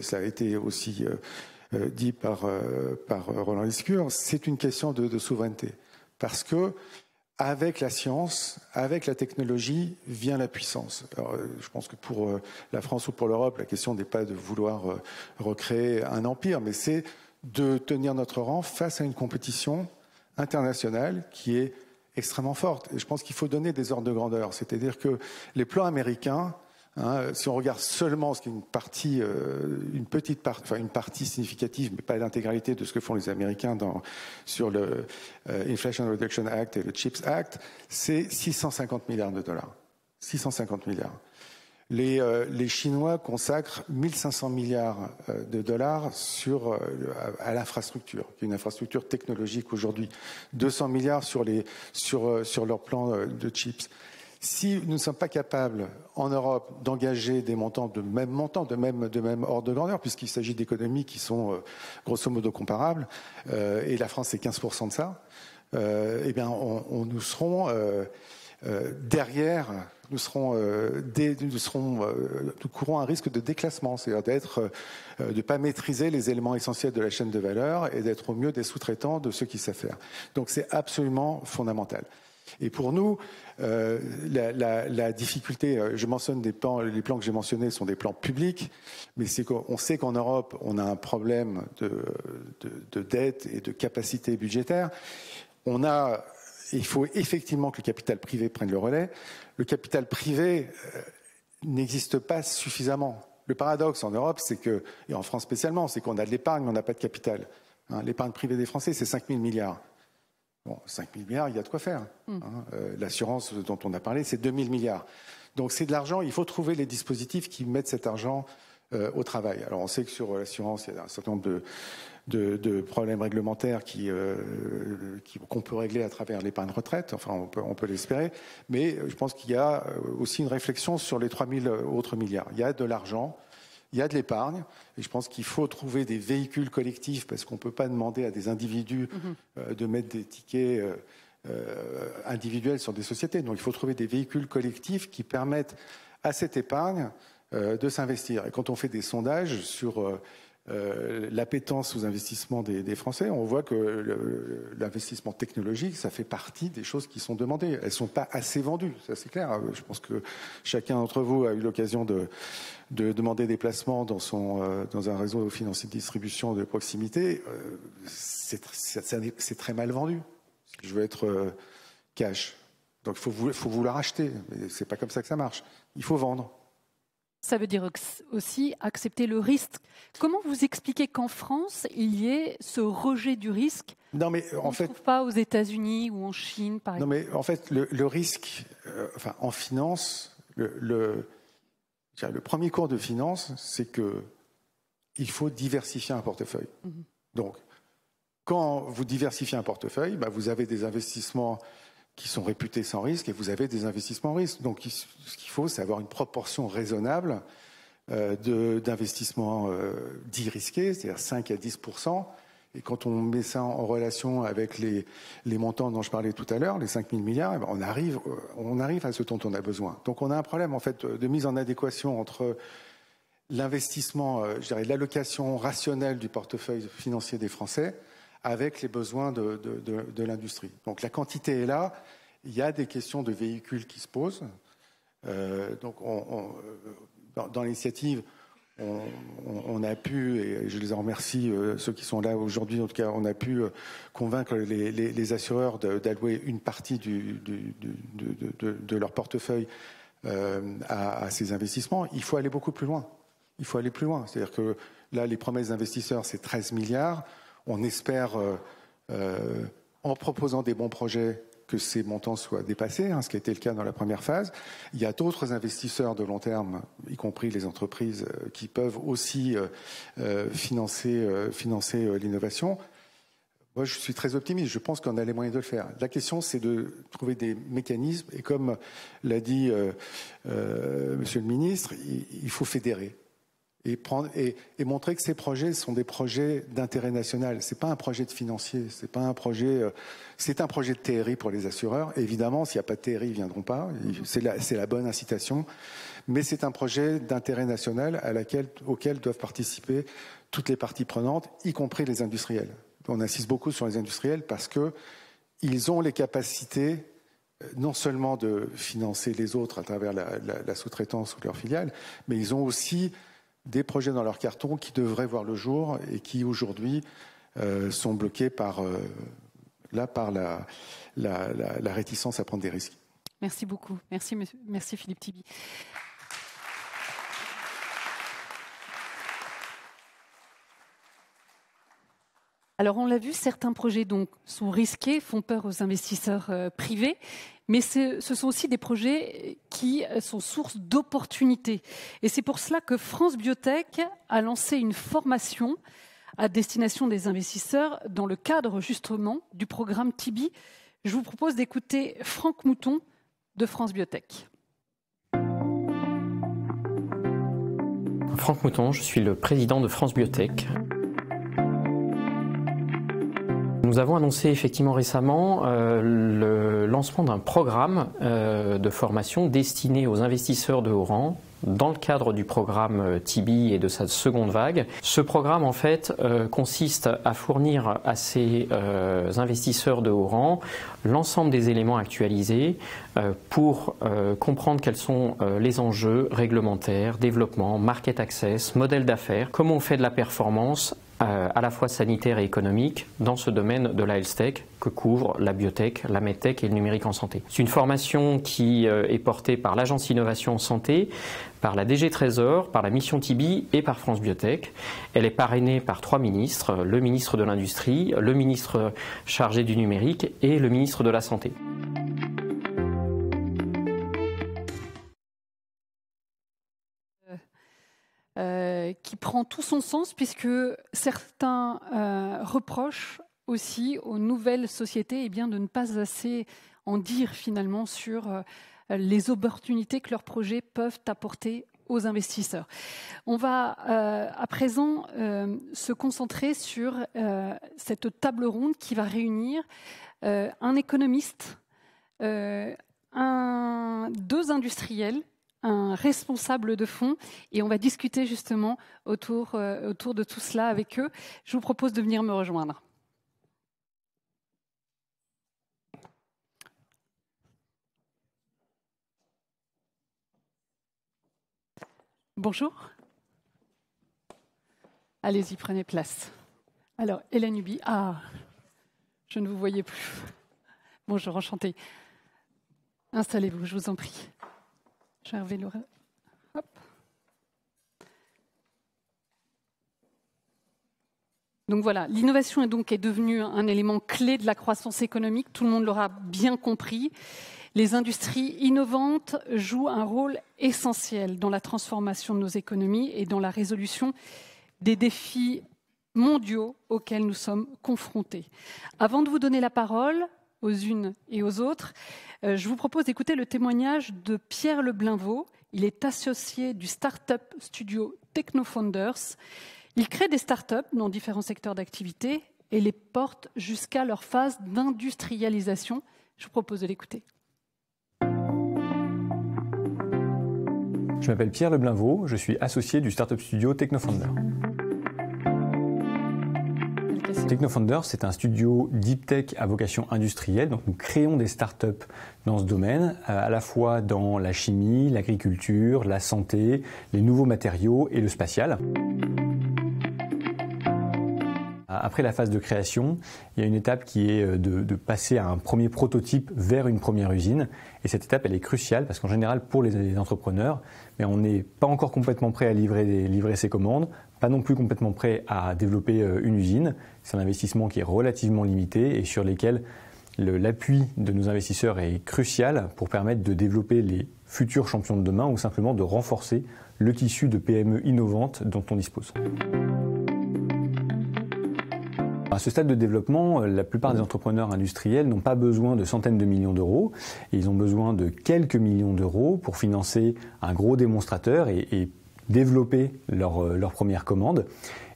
ça a été aussi dit par Roland Lescure, c'est une question de souveraineté. Parce que avec la science, avec la technologie, vient la puissance. Alors, je pense que pour la France ou pour l'Europe, la question n'est pas de vouloir recréer un empire, mais c'est de tenir notre rang face à une compétition internationale qui est extrêmement forte. Et je pense qu'il faut donner des ordres de grandeur. C'est-à-dire que les plans américains, hein, si on regarde seulement ce qui est une partie significative, mais pas l'intégralité de ce que font les Américains sur le Inflation Reduction Act et le CHIPS Act, c'est 650 milliards de dollars. 650 milliards. Les Chinois consacrent 1500 milliards de dollars à l'infrastructure, qui est une infrastructure technologique aujourd'hui. 200 milliards sur leur plan de chips. Si nous ne sommes pas capables, en Europe, d'engager des montants de même ordre de grandeur, puisqu'il s'agit d'économies qui sont grosso modo comparables, et la France c'est 15% de ça, eh bien, nous serons derrière, nous courons un risque de déclassement, c'est-à-dire de ne pas maîtriser les éléments essentiels de la chaîne de valeur et d'être au mieux des sous-traitants de ceux qui savent faire. Donc c'est absolument fondamental. Et pour nous, la difficulté, je mentionne les plans que j'ai mentionnés sont des plans publics, mais on sait qu'en Europe, on a un problème de dette et de capacité budgétaire. Il faut effectivement que le capital privé prenne le relais. Le capital privé n'existe pas suffisamment. Le paradoxe en Europe, et en France spécialement, c'est qu'on a de l'épargne, mais on n'a pas de capital. Hein, l'épargne privée des Français, c'est 5 000 milliards. Bon, 5 000 milliards, il y a de quoi faire. L'assurance dont on a parlé, c'est 2 000 milliards. Donc c'est de l'argent, il faut trouver les dispositifs qui mettent cet argent au travail. Alors on sait que sur l'assurance, il y a un certain nombre de problèmes réglementaires qu'on peut régler à travers l'épargne retraite, enfin on peut l'espérer, mais je pense qu'il y a aussi une réflexion sur les 3 000 autres milliards. Il y a de l'argent. Il y a de l'épargne, et je pense qu'il faut trouver des véhicules collectifs, parce qu'on ne peut pas demander à des individus de mettre des tickets individuels sur des sociétés. Donc il faut trouver des véhicules collectifs qui permettent à cette épargne de s'investir. Et quand on fait des sondages sur l'appétence aux investissements des Français, on voit que l'investissement technologique, ça fait partie des choses qui sont demandées. Elles ne sont pas assez vendues, ça c'est clair. Je pense que chacun d'entre vous a eu l'occasion de demander des placements dans un réseau financier de distribution de proximité. C'est très mal vendu. Je veux être cash. Donc il faut vouloir acheter, mais c'est pas comme ça que ça marche. Il faut vendre. Ça veut dire aussi accepter le risque. Comment vous expliquez qu'en France, il y ait ce rejet du risque qu'on ne trouve pas aux États-Unis ou en Chine, par exemple? Non, mais en fait, le risque, en finance, le premier cours de finance, c'est qu'il faut diversifier un portefeuille. Donc, quand vous diversifiez un portefeuille, vous avez des investissements qui sont réputés sans risque et vous avez des investissements risques. Donc ce qu'il faut, c'est avoir une proportion raisonnable d'investissements dits risqués, c'est-à-dire 5 à 10%. Et quand on met ça en relation avec les montants dont je parlais tout à l'heure, les 5 000 milliards, on arrive à ce dont on a besoin. Donc on a un problème en fait de mise en adéquation entre l'investissement, l'allocation rationnelle du portefeuille financier des Français avec les besoins de l'industrie. Donc la quantité est là, il y a des questions de véhicules qui se posent. Donc dans l'initiative, on a pu, et je les en remercie, ceux qui sont là aujourd'hui, en tout cas, on a pu convaincre les assureurs d'allouer une partie de leur portefeuille à ces investissements. Il faut aller beaucoup plus loin. Il faut aller plus loin. C'est-à-dire que là, les promesses d'investisseurs, c'est 13 milliards. On espère, en proposant des bons projets, que ces montants soient dépassés, ce qui a été le cas dans la première phase. Il y a d'autres investisseurs de long terme, y compris les entreprises, qui peuvent aussi financer l'innovation. Moi, je suis très optimiste. Je pense qu'on a les moyens de le faire. La question, c'est de trouver des mécanismes. Et comme l'a dit Monsieur le Ministre, il faut fédérer et montrer que ces projets sont des projets d'intérêt national. C'est pas un projet de financier. C'est pas un projet. C'est un projet de TRI pour les assureurs. Et évidemment, s'il n'y a pas de TRI, ils viendront pas. C'est la bonne incitation. Mais c'est un projet d'intérêt national auquel doivent participer toutes les parties prenantes, y compris les industriels. On insiste beaucoup sur les industriels parce qu'ils ont les capacités non seulement de financer les autres à travers la sous-traitance ou leur filiale, mais ils ont aussi des projets dans leur carton qui devraient voir le jour et qui aujourd'hui sont bloqués par la réticence à prendre des risques. Merci beaucoup. Merci Philippe Tibi. Alors on l'a vu, certains projets donc sont risqués, font peur aux investisseurs privés, mais ce sont aussi des projets qui sont source d'opportunités. Et c'est pour cela que France Biotech a lancé une formation à destination des investisseurs dans le cadre justement du programme Tibi. Je vous propose d'écouter Franck Mouton de France Biotech. Franck Mouton, je suis le président de France Biotech. Nous avons annoncé effectivement récemment le lancement d'un programme de formation destiné aux investisseurs de haut rang dans le cadre du programme Tibi et de sa seconde vague. Ce programme en fait consiste à fournir à ces investisseurs de haut rang l'ensemble des éléments actualisés pour comprendre quels sont les enjeux réglementaires, développement, market access, modèle d'affaires, comment on fait de la performance à la fois sanitaire et économique dans ce domaine de la health tech que couvrent la biotech, la medtech et le numérique en santé. C'est une formation qui est portée par l'Agence Innovation en Santé, par la DG Trésor, par la mission Tibi et par France Biotech. Elle est parrainée par 3 ministres, le ministre de l'Industrie, le ministre chargé du numérique et le ministre de la Santé. Qui prend tout son sens puisque certains reprochent aussi aux nouvelles sociétés de ne pas assez en dire finalement sur les opportunités que leurs projets peuvent apporter aux investisseurs. On va à présent se concentrer sur cette table ronde qui va réunir un économiste, 2 industriels, un responsable de fonds, et on va discuter justement autour de tout cela avec eux. Je vous propose de venir me rejoindre. Bonjour. Allez-y, prenez place. Alors, Hélène Huby. Ah, je ne vous voyais plus. Bonjour, enchantée. Installez-vous, je vous en prie. Gervais Laura. Hop. Donc voilà, l'innovation est devenue un élément clé de la croissance économique, tout le monde l'aura bien compris. Les industries innovantes jouent un rôle essentiel dans la transformation de nos économies et dans la résolution des défis mondiaux auxquels nous sommes confrontés. Avant de vous donner la parole aux unes et aux autres, je vous propose d'écouter le témoignage de Pierre Leblinvaux. Il est associé du Startup Studio TechnoFounders. Il crée des startups dans différents secteurs d'activité et les porte jusqu'à leur phase d'industrialisation. Je vous propose de l'écouter. Je m'appelle Pierre Leblinvaux, je suis associé du Startup Studio TechnoFounders. TechnoFounders, c'est un studio deep tech à vocation industrielle. Donc nous créons des startups dans ce domaine, à la fois dans la chimie, l'agriculture, la santé, les nouveaux matériaux et le spatial. Après la phase de création, il y a une étape qui est de passer à un premier prototype vers une première usine. Et cette étape, elle est cruciale parce qu'en général, pour les entrepreneurs, mais on n'est pas encore complètement prêt à livrer ses commandes, pas non plus complètement prêt à développer une usine. C'est un investissement qui est relativement limité et sur lesquels l'appui de nos investisseurs est crucial pour permettre de développer les futurs champions de demain ou simplement de renforcer le tissu de PME innovantes dont on dispose. À ce stade de développement, la plupart des entrepreneurs industriels n'ont pas besoin de centaines de millions d'euros. Ils ont besoin de quelques millions d'euros pour financer un gros démonstrateur et développer leur première commande.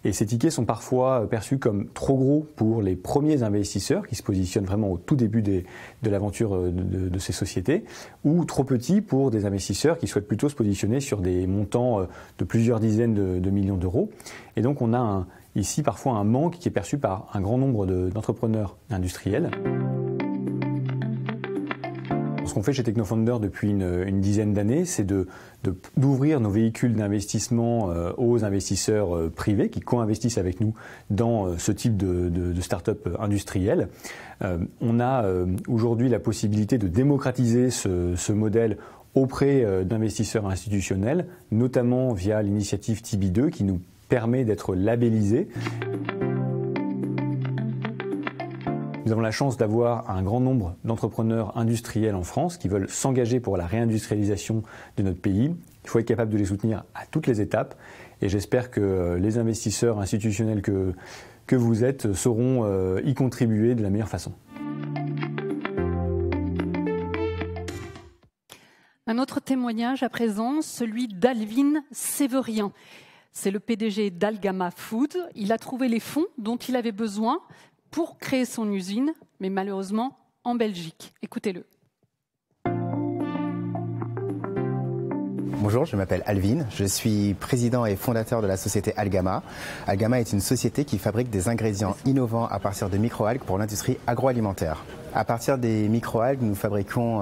Et ces tickets sont parfois perçus comme trop gros pour les premiers investisseurs qui se positionnent vraiment au tout début de l'aventure de ces sociétés, ou trop petits pour des investisseurs qui souhaitent plutôt se positionner sur des montants de plusieurs dizaines de millions d'euros. Et donc on a ici parfois un manque qui est perçu par un grand nombre d'entrepreneurs industriels. Ce qu'on fait chez Technofounder depuis une dizaine d'années, c'est d'ouvrir nos véhicules d'investissement aux investisseurs privés qui co-investissent avec nous dans ce type de start-up industrielle. On a aujourd'hui la possibilité de démocratiser ce modèle auprès d'investisseurs institutionnels, notamment via l'initiative TIBI2 qui nous permet d'être labellisés. Nous avons la chance d'avoir un grand nombre d'entrepreneurs industriels en France qui veulent s'engager pour la réindustrialisation de notre pays. Il faut être capable de les soutenir à toutes les étapes et j'espère que les investisseurs institutionnels que vous êtes sauront y contribuer de la meilleure façon. Un autre témoignage à présent, celui d'Alvin Séverien. C'est le PDG d'Algama Food. Il a trouvé les fonds dont il avait besoin pour créer son usine, mais malheureusement en Belgique. Écoutez-le. Bonjour, je m'appelle Alvin, je suis président et fondateur de la société Algama. Algama est une société qui fabrique des ingrédients innovants à partir de microalgues pour l'industrie agroalimentaire. À partir des microalgues, nous fabriquons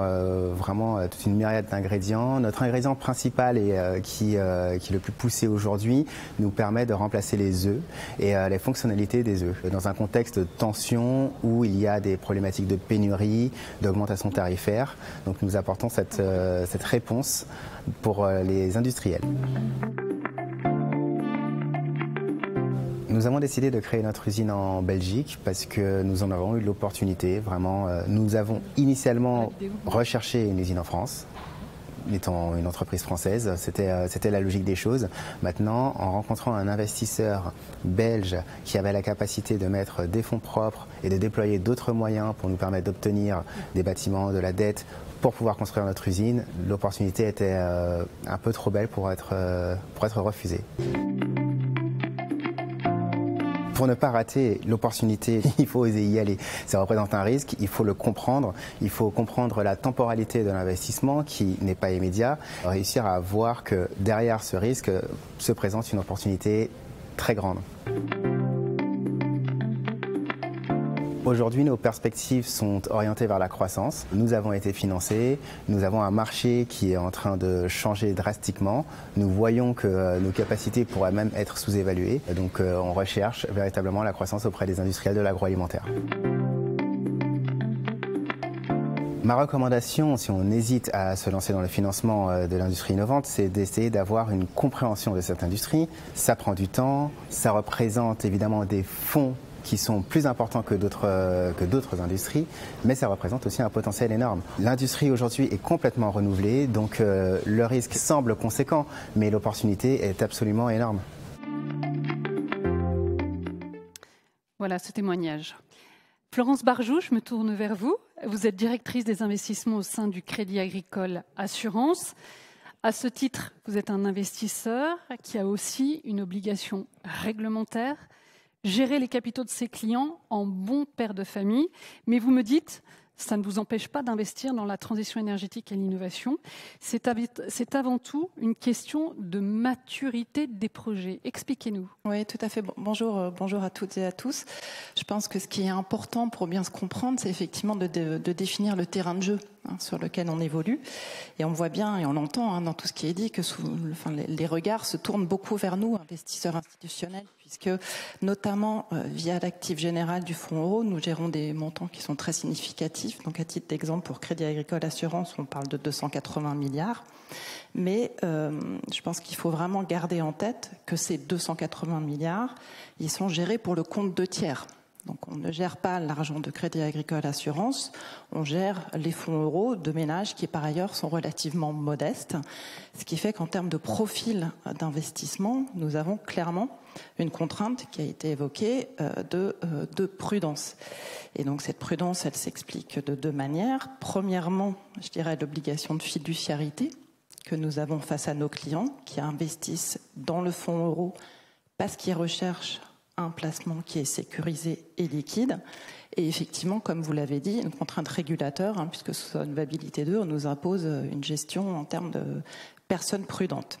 vraiment toute une myriade d'ingrédients. Notre ingrédient principal et qui est le plus poussé aujourd'hui nous permet de remplacer les œufs et les fonctionnalités des œufs. Dans un contexte de tension où il y a des problématiques de pénurie, d'augmentation tarifaire, donc nous apportons cette réponse pour les industriels. Nous avons décidé de créer notre usine en Belgique parce que nous en avons eu l'opportunité. Vraiment, nous avons initialement recherché une usine en France. Étant une entreprise française, c'était la logique des choses. Maintenant, en rencontrant un investisseur belge qui avait la capacité de mettre des fonds propres et de déployer d'autres moyens pour nous permettre d'obtenir des bâtiments, de la dette, pour pouvoir construire notre usine, l'opportunité était un peu trop belle pour être refusée. Pour ne pas rater l'opportunité, il faut oser y aller. Ça représente un risque, il faut le comprendre. Il faut comprendre la temporalité de l'investissement qui n'est pas immédiat. Réussir à voir que derrière ce risque se présente une opportunité très grande. Aujourd'hui, nos perspectives sont orientées vers la croissance. Nous avons été financés, nous avons un marché qui est en train de changer drastiquement. Nous voyons que nos capacités pourraient même être sous-évaluées. Donc on recherche véritablement la croissance auprès des industriels de l'agroalimentaire. Ma recommandation, si on hésite à se lancer dans le financement de l'industrie innovante, c'est d'essayer d'avoir une compréhension de cette industrie. Ça prend du temps, ça représente évidemment des fonds qui sont plus importants que d'autres industries, mais ça représente aussi un potentiel énorme. L'industrie aujourd'hui est complètement renouvelée, donc le risque semble conséquent, mais l'opportunité est absolument énorme. Voilà ce témoignage. Florence Barjou, je me tourne vers vous. Vous êtes directrice des investissements au sein du Crédit Agricole Assurance. À ce titre, vous êtes un investisseur qui a aussi une obligation réglementaire, gérer les capitaux de ses clients en bon père de famille. Mais vous me dites, ça ne vous empêche pas d'investir dans la transition énergétique et l'innovation. C'est avant tout une question de maturité des projets. Expliquez-nous. Oui, tout à fait. Bonjour à toutes et à tous. Je pense que ce qui est important pour bien se comprendre, c'est effectivement de définir le terrain de jeu sur lequel on évolue. Et on voit bien et on entend dans tout ce qui est dit que les regards se tournent beaucoup vers nous, investisseurs institutionnels, puisque notamment via l'actif général du Fonds Euro, nous gérons des montants qui sont très significatifs. Donc à titre d'exemple, pour Crédit Agricole Assurance, on parle de 280 milliards. Mais je pense qu'il faut vraiment garder en tête que ces 280 milliards, ils sont gérés pour le compte de tiers. Donc on ne gère pas l'argent de Crédit Agricole Assurance, on gère les fonds euros de ménages qui par ailleurs sont relativement modestes, ce qui fait qu'en termes de profil d'investissement, nous avons clairement une contrainte qui a été évoquée de prudence. Et donc cette prudence, elle s'explique de deux manières. Premièrement, je dirais l'obligation de fiduciarité que nous avons face à nos clients qui investissent dans le fonds euro parce qu'ils recherchent un placement qui est sécurisé et liquide. Et effectivement, comme vous l'avez dit, une contrainte régulateur, puisque sous solvabilité 2, on nous impose une gestion en termes de personnes prudentes.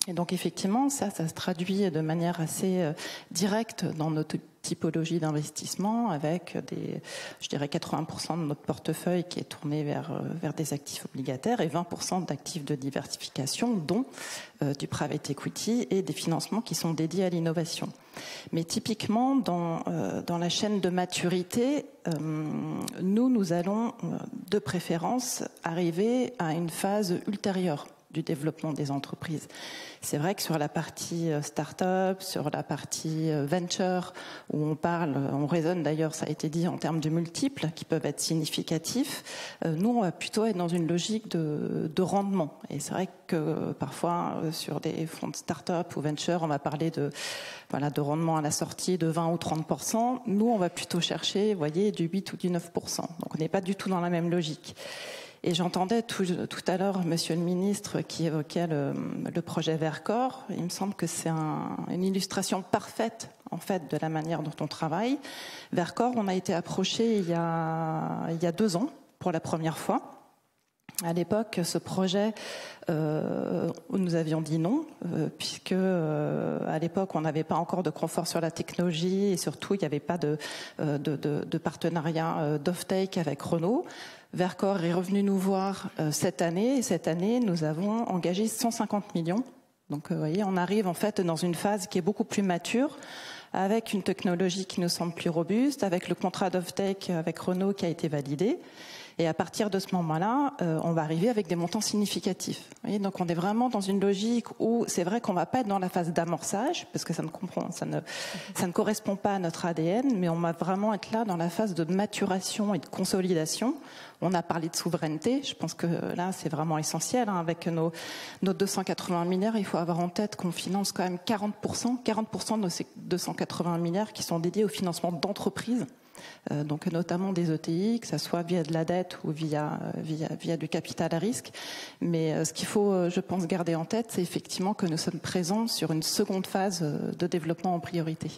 Et donc effectivement, ça se traduit de manière assez directe dans notre typologie d'investissement avec je dirais 80% de notre portefeuille qui est tourné vers des actifs obligataires et 20% d'actifs de diversification, dont du private equity et des financements qui sont dédiés à l'innovation. Mais typiquement, dans la chaîne de maturité, nous allons de préférence arriver à une phase ultérieure du développement des entreprises. C'est vrai que sur la partie start-up, sur la partie venture, où on raisonne d'ailleurs, ça a été dit, en termes de multiples qui peuvent être significatifs, nous, on va plutôt être dans une logique de rendement. Et c'est vrai que parfois, sur des fonds de start-up ou venture, on va parler de rendement à la sortie de 20 ou 30%. Nous, on va plutôt chercher, vous voyez, du 8 ou du 9%. Donc on n'est pas du tout dans la même logique. Et j'entendais tout à l'heure Monsieur le ministre qui évoquait le projet Vercors. Il me semble que c'est une illustration parfaite en fait de la manière dont on travaille. Vercors, on a été approché il y a 2 ans pour la première fois. À l'époque, ce projet, nous avions dit non, puisque à l'époque, on n'avait pas encore de confort sur la technologie et surtout, il n'y avait pas de partenariat d'off-take avec Renault. Vercors est revenu nous voir cette année, et cette année, nous avons engagé 150 millions. Donc, vous voyez, on arrive en fait dans une phase qui est beaucoup plus mature, avec une technologie qui nous semble plus robuste, avec le contrat d'off-take avec Renault qui a été validé. Et à partir de ce moment-là, on va arriver avec des montants significatifs. Vous voyez, donc on est vraiment dans une logique où c'est vrai qu'on ne va pas être dans la phase d'amorçage, parce que ça ne correspond pas à notre ADN, mais on va vraiment être là dans la phase de maturation et de consolidation. On a parlé de souveraineté, je pense que là c'est vraiment essentiel. Avec nos 280 milliards, il faut avoir en tête qu'on finance quand même 40% de ces 280 milliards qui sont dédiés au financement d'entreprises. Donc notamment des ETI, que ce soit via de la dette ou via du capital à risque. Mais ce qu'il faut, je pense, garder en tête, c'est effectivement que nous sommes présents sur une seconde phase de développement en priorité.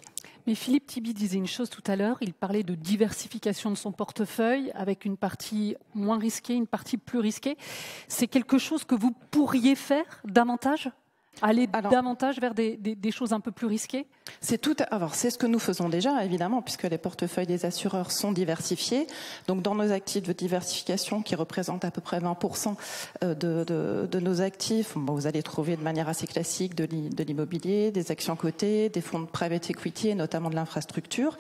Mais Philippe Tibi disait une chose tout à l'heure, il parlait de diversification de son portefeuille avec une partie moins risquée, une partie plus risquée. C'est quelque chose que vous pourriez faire davantage ? Aller davantage vers des choses un peu plus risquées ? C'est ce que nous faisons déjà, évidemment, puisque les portefeuilles des assureurs sont diversifiés. Donc, dans nos actifs de diversification, qui représentent à peu près 20% de nos actifs, vous allez trouver de manière assez classique de l'immobilier, des actions cotées, des fonds de private equity et notamment de l'infrastructure.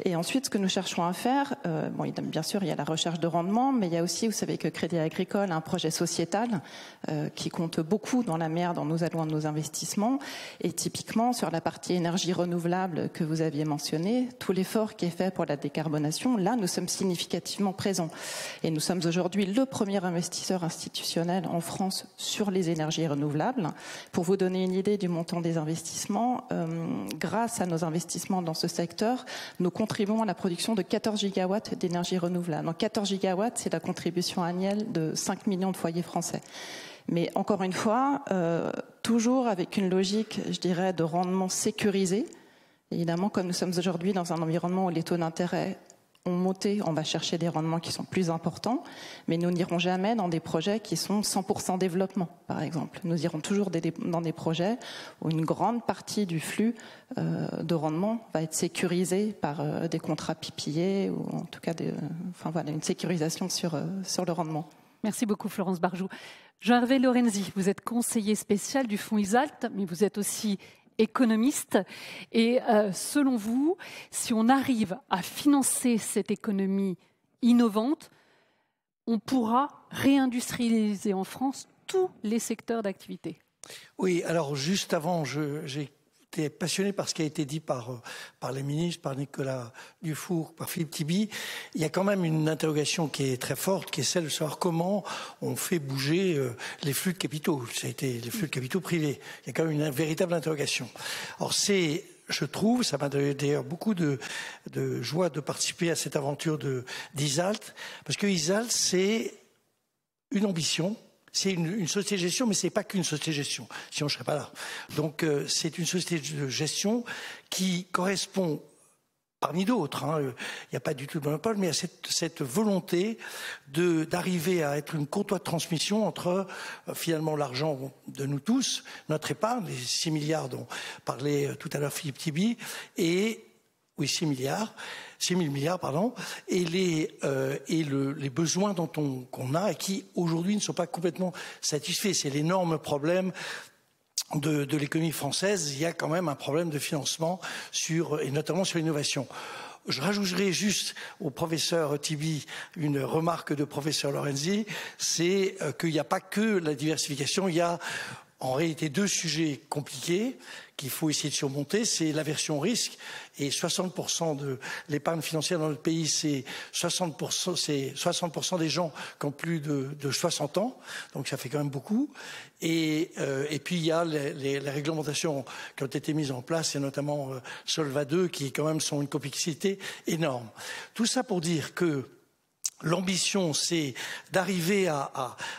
Et ensuite, ce que nous cherchons à faire, bien sûr, il y a la recherche de rendement, mais il y a aussi, vous savez que Crédit Agricole a un projet sociétal qui compte beaucoup dans la manière dont nous allons nos investissements. Et typiquement, sur la partie énergie renouvelable que vous aviez mentionné, tout l'effort qui est fait pour la décarbonation, là, nous sommes significativement présents. Et nous sommes aujourd'hui le premier investisseur institutionnel en France sur les énergies renouvelables. Pour vous donner une idée du montant des investissements, grâce à nos investissements dans ce secteur, nous contribuons à la production de 14 gigawatts d'énergie renouvelable. Donc 14 gigawatts, c'est la contribution annuelle de 5 millions de foyers français. Mais encore une fois, toujours avec une logique, je dirais, de rendement sécurisé. Évidemment, comme nous sommes aujourd'hui dans un environnement où les taux d'intérêt ont monté, on va chercher des rendements qui sont plus importants, mais nous n'irons jamais dans des projets qui sont 100% développement, par exemple. Nous irons toujours dans des projets où une grande partie du flux de rendement va être sécurisée par des contrats PPA ou en tout cas une sécurisation sur le rendement. Merci beaucoup Florence Barjou. Jean-Hervé Lorenzi, vous êtes conseiller spécial du fonds ISALT, mais vous êtes aussi économiste. Et selon vous, si on arrive à financer cette économie innovante, on pourra réindustrialiser en France tous les secteurs d'activité. Oui, alors juste avant, j'ai été passionné par ce qui a été dit par les ministres, par Nicolas Dufour, par Philippe Tibi. Il y a quand même une interrogation qui est très forte, qui est celle de savoir comment on fait bouger les flux de capitaux. Ça a été les flux de capitaux privés. Il y a quand même une véritable interrogation. Or, je trouve, ça m'a donné d'ailleurs beaucoup de joie de participer à cette aventure d'Isalt, parce que Isalt, c'est une ambition. C'est une société de gestion, mais c'est pas qu'une société de gestion. Sinon, je serais pas là. Donc, c'est une société de gestion qui correspond, parmi d'autres, il n'y a pas du tout de monopole, mais il y a cette volonté d'arriver à être une comptoir de transmission entre, finalement, l'argent de nous tous, notre épargne, les 6 milliards dont parlait tout à l'heure Philippe Tibi, et, oui, 6 000 milliards, pardon, et les besoins qu'on a et qui, aujourd'hui, ne sont pas complètement satisfaits. C'est l'énorme problème de l'économie française. Il y a quand même un problème de financement et notamment sur l'innovation. Je rajouterai juste au professeur Tibi une remarque de professeur Lorenzi, c'est qu'il n'y a pas que la diversification, il y a en réalité 2 sujets compliqués qu'il faut essayer de surmonter, c'est l'aversion au risque, et 60% de l'épargne financière dans notre pays, c'est 60% des gens qui ont plus de 60 ans, donc ça fait quand même beaucoup. Et puis il y a les réglementations qui ont été mises en place, et notamment Solva 2, qui quand même sont une complexité énorme. Tout ça pour dire que l'ambition, c'est d'arriver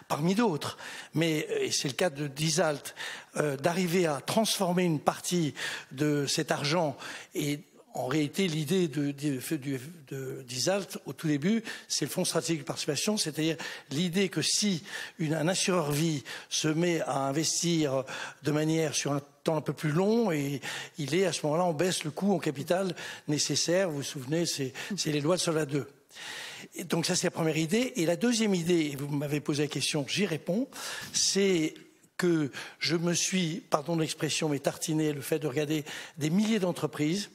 parmi d'autres, mais et c'est le cas d'Isalt, d'arriver à transformer une partie de cet argent. Et en réalité, l'idée d'Isalt, au tout début, c'est le fonds stratégique de participation, c'est-à-dire l'idée que si un assureur vie se met à investir de manière sur un temps un peu plus long, et à ce moment-là, on baisse le coût en capital nécessaire. Vous vous souvenez, c'est les lois de Solva 2. Et donc ça, c'est la première idée. Et la deuxième idée, et vous m'avez posé la question, j'y réponds, c'est que je me suis, pardon de l'expression, mais tartiné le fait de regarder des milliers d'entreprises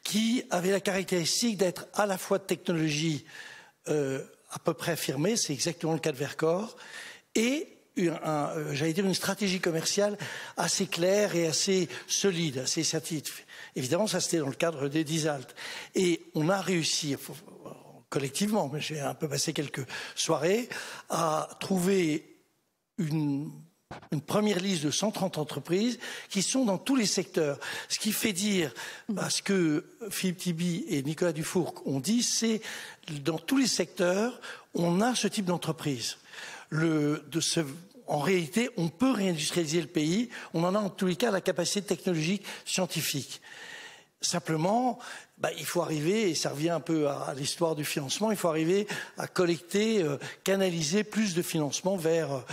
qui avaient la caractéristique d'être à la fois de technologie à peu près affirmée, c'est exactement le cas de Vercor, et j'allais dire une stratégie commerciale assez claire et assez solide, assez certifiée. Évidemment, ça c'était dans le cadre d'Isalt. Et on a réussi, collectivement, mais j'ai un peu passé quelques soirées, à trouver une première liste de 130 entreprises qui sont dans tous les secteurs. Ce qui fait dire, parce que Philippe Tibi et Nicolas Dufour ont dit, c'est dans tous les secteurs, on a ce type d'entreprise. En réalité, on peut réindustrialiser le pays. On en a en tous les cas la capacité technologique, scientifique. Simplement, il faut arriver, et ça revient un peu à l'histoire du financement, il faut arriver à collecter, canaliser plus de financement vers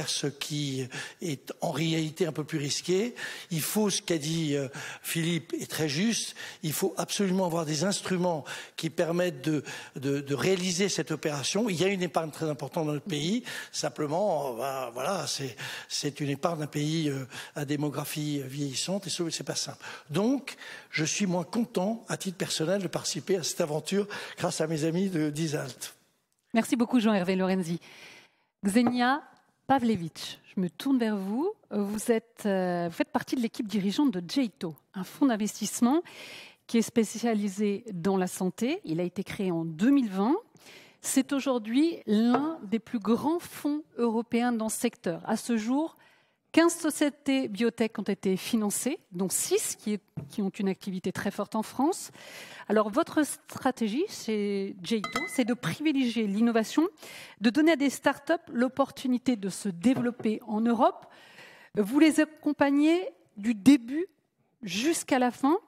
ce qui est en réalité un peu plus risqué. Il faut, ce qu'a dit Philippe est très juste, il faut absolument avoir des instruments qui permettent de réaliser cette opération. Il y a une épargne très importante dans notre pays, simplement, voilà, c'est une épargne d'un pays à démographie vieillissante, et c'est pas simple. Donc, je suis moins content, à titre personnel, de participer à cette aventure grâce à mes amis d'Isalt. Merci beaucoup Jean-Hervé Lorenzi. Xenia Pavlevich, je me tourne vers vous. Vous faites partie de l'équipe dirigeante de Jaito, un fonds d'investissement qui est spécialisé dans la santé. Il a été créé en 2020. C'est aujourd'hui l'un des plus grands fonds européens dans ce secteur. À ce jour, 15 sociétés biotech ont été financées, dont 6 qui ont une activité très forte en France. Alors, votre stratégie chez Jaito, c'est de privilégier l'innovation, de donner à des startups l'opportunité de se développer en Europe. Vous les accompagnez du début jusqu'à la fin.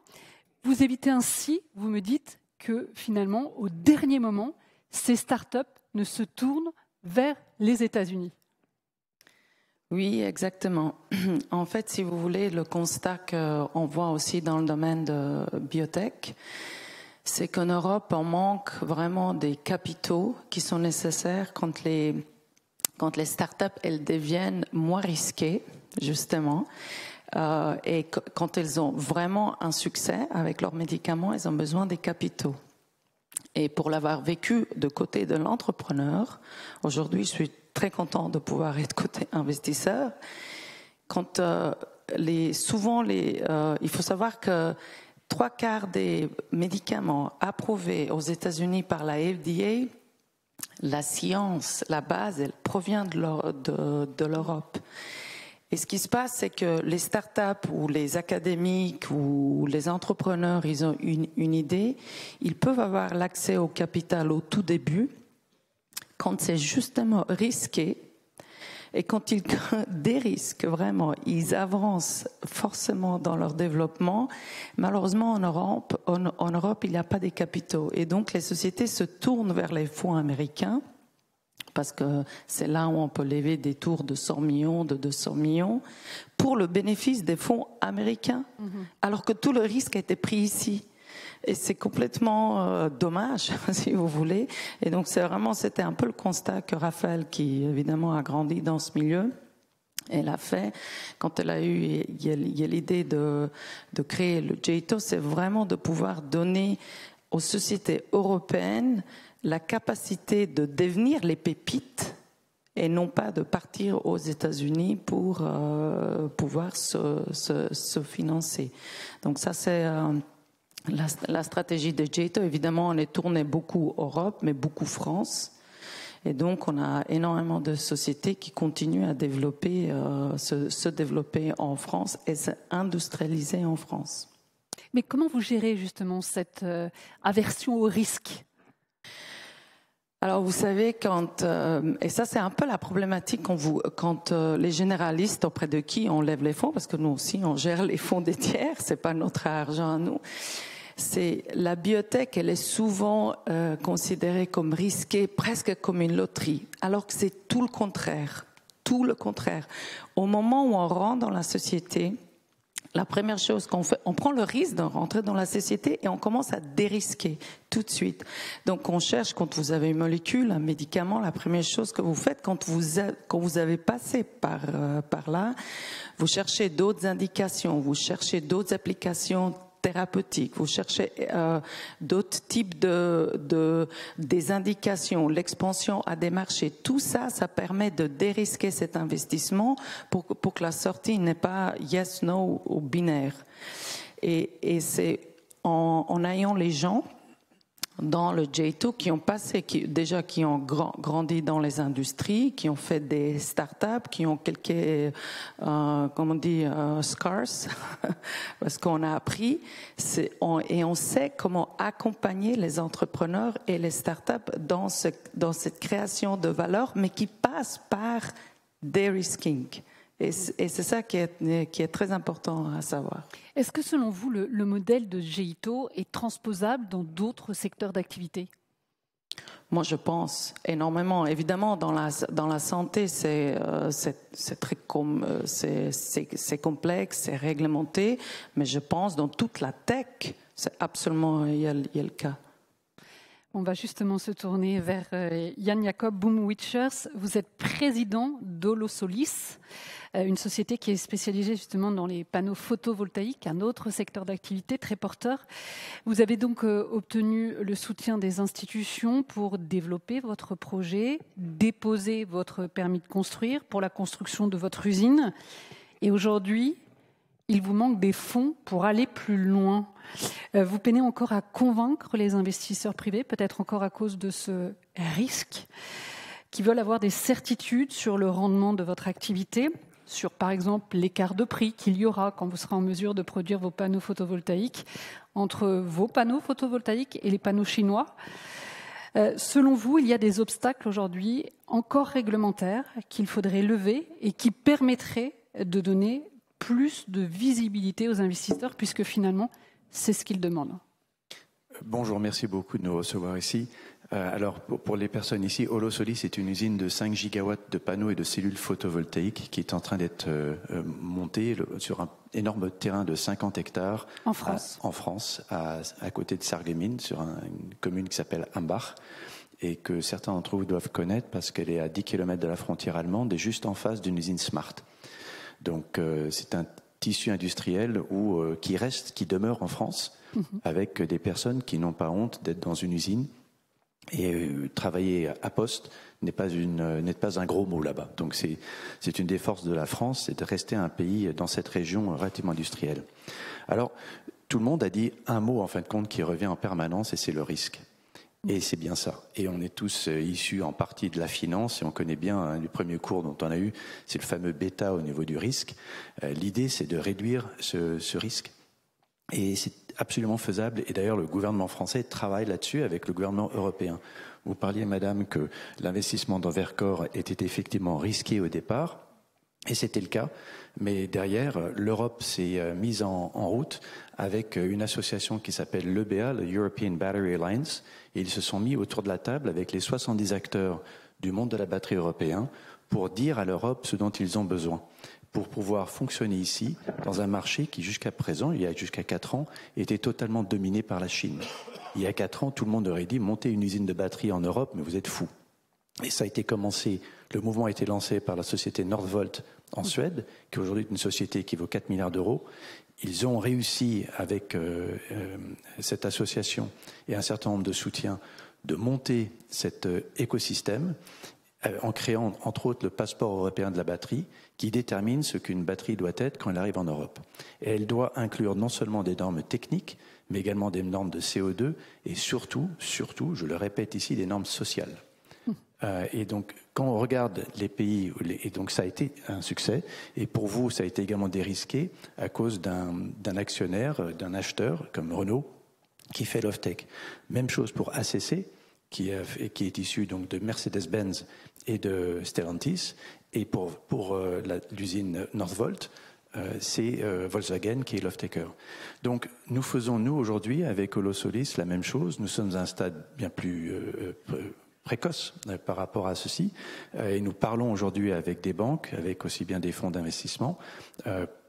Vous évitez ainsi, vous me dites, que finalement, au dernier moment, ces startups ne se tournent vers les États-Unis. Oui, exactement. En fait, si vous voulez, le constat qu'on voit aussi dans le domaine de biotech, c'est qu'en Europe, on manque vraiment des capitaux qui sont nécessaires quand les startups, elles deviennent moins risquées, justement. Et quand elles ont vraiment un succès avec leurs médicaments, elles ont besoin des capitaux. Et pour l'avoir vécu de côté de l'entrepreneur, aujourd'hui, je suis très content de pouvoir être côté investisseur. Quand souvent, il faut savoir que 3/4 des médicaments approuvés aux États-Unis par la FDA, la science, la base, elle provient de l'Europe. Et ce qui se passe, c'est que les startups ou les académiques ou les entrepreneurs, ils ont une idée, ils peuvent avoir l'accès au capital au tout début, quand c'est justement risqué, et quand ils dérisquent vraiment, ils avancent forcément dans leur développement. Malheureusement, en Europe, il n'y a pas des capitaux. Et donc, les sociétés se tournent vers les fonds américains, parce que c'est là où on peut lever des tours de 100 millions, de 200 millions, pour le bénéfice des fonds américains, alors que tout le risque a été pris ici. Et c'est complètement dommage, si vous voulez. Et donc, c'était un peu le constat que Raphaël, qui évidemment a grandi dans ce milieu, elle a fait quand elle a eu, il y a l'idée de créer le JITO, c'est vraiment de pouvoir donner aux sociétés européennes la capacité de devenir les pépites et non pas de partir aux États-Unis pour pouvoir se financer. Donc ça, c'est la stratégie de JITO. Évidemment, on est tourné beaucoup Europe, mais beaucoup France. Et donc, on a énormément de sociétés qui continuent à développer, se développer en France et s'industrialiser en France. Mais comment vous gérez justement cette aversion au risque ? Alors, vous savez, et ça, c'est un peu la problématique quand les généralistes auprès de qui on lève les fonds, parce que nous aussi, on gère les fonds des tiers, c'est pas notre argent à nous. C'est la biotech, elle est souvent considérée comme risquée, presque comme une loterie, alors que c'est tout le contraire. Tout le contraire. Au moment où on rentre dans la société, la première chose qu'on fait, on prend le risque de rentrer dans la société et on commence à dérisquer tout de suite. Donc on cherche, quand vous avez une molécule, un médicament, la première chose que vous faites quand vous avez passé par là, vous cherchez d'autres indications, vous cherchez d'autres applications thérapeutiques, vous cherchez d'autres types des indications, l'expansion à des marchés. Tout ça, ça permet de dérisquer cet investissement pour que la sortie n'est pas yes, no ou binaire. Et c'est en ayant les gens dans le JITO qui ont passé, qui ont grandi dans les industries, qui ont fait des startups, qui ont quelques, scars, parce qu'on a appris, et on sait comment accompagner les entrepreneurs et les startups dans cette création de valeur, mais qui passe par dérisking. Et c'est ça qui est très important à savoir. Est-ce que selon vous, le modèle de JITO est transposable dans d'autres secteurs d'activité ? Moi, je pense énormément. Évidemment, dans la santé, c'est très c'est complexe, c'est réglementé, mais je pense dans toute la tech, c'est absolument il y a le cas. On va justement se tourner vers Jan Jacob Boomwitchers. Vous êtes président d'Holosolis, une société qui est spécialisée justement dans les panneaux photovoltaïques, un autre secteur d'activité très porteur. Vous avez donc obtenu le soutien des institutions pour développer votre projet, déposer votre permis de construire pour la construction de votre usine. Et aujourd'hui, il vous manque des fonds pour aller plus loin. Vous peinez encore à convaincre les investisseurs privés, peut-être encore à cause de ce risque, qui veulent avoir des certitudes sur le rendement de votre activité, sur par exemple l'écart de prix qu'il y aura quand vous serez en mesure de produire vos panneaux photovoltaïques entre vos panneaux photovoltaïques et les panneaux chinois. Selon vous, il y a des obstacles aujourd'hui encore réglementaires qu'il faudrait lever et qui permettraient de donner plus de visibilité aux investisseurs, puisque finalement, c'est ce qu'ils demandent. Bonjour, merci beaucoup de nous recevoir ici. Alors, pour les personnes ici, Holosolis est une usine de 5 gigawatts de panneaux et de cellules photovoltaïques qui est en train d'être montée sur un énorme terrain de 50 hectares en France, à côté de Sarreguemines, sur une commune qui s'appelle Hambach, et que certains d'entre vous doivent connaître parce qu'elle est à 10 km de la frontière allemande et juste en face d'une usine Smart. Donc c'est un tissu industriel qui demeure en France, avec des personnes qui n'ont pas honte d'être dans une usine Et travailler à poste n'est pas un gros mot là-bas. Donc c'est une des forces de la France, c'est de rester un pays dans cette région relativement industrielle. Alors, tout le monde a dit un mot en fin de compte qui revient en permanence, et c'est le risque. Et c'est bien ça. Et on est tous issus en partie de la finance, et on connaît bien un du premier cours dont on a eu, c'est le fameux bêta au niveau du risque. L'idée, c'est de réduire ce risque. Et c'est absolument faisable. Et d'ailleurs, le gouvernement français travaille là-dessus avec le gouvernement européen. Vous parliez, madame, que l'investissement dans Vercor était effectivement risqué au départ. Et c'était le cas. Mais derrière, l'Europe s'est mise en route avec une association qui s'appelle l'EBA, le European Battery Alliance. Et ils se sont mis autour de la table avec les 70 acteurs du monde de la batterie européen pour dire à l'Europe ce dont ils ont besoin, pour pouvoir fonctionner ici, dans un marché qui, jusqu'à présent, il y a jusqu'à 4 ans, était totalement dominé par la Chine. Il y a 4 ans, tout le monde aurait dit « montez une usine de batterie en Europe, mais vous êtes fous ». Et ça a été commencé, le mouvement a été lancé par la société Northvolt en Suède, qui aujourd'hui est une société qui vaut 4 milliards d'euros. Ils ont réussi, avec cette association et un certain nombre de soutiens, de monter cet écosystème en créant, entre autres, le passeport européen de la batterie, qui détermine ce qu'une batterie doit être quand elle arrive en Europe. Et elle doit inclure non seulement des normes techniques, mais également des normes de CO2 et surtout, je le répète ici, des normes sociales. Et donc, quand on regarde les pays, et donc ça a été un succès, et pour vous, ça a été également dérisqué à cause d'un actionnaire, d'un acheteur comme Renault, qui fait l'off-tech. Même chose pour ACC, qui est issu donc de Mercedes-Benz et de Stellantis, et pour l'usine Northvolt, c'est Volkswagen qui est l'off-taker. Donc nous faisons, nous, aujourd'hui, avec Holosolis, la même chose. Nous sommes à un stade bien plus précoce par rapport à ceci. Et nous parlons aujourd'hui avec des banques, avec aussi bien des fonds d'investissement.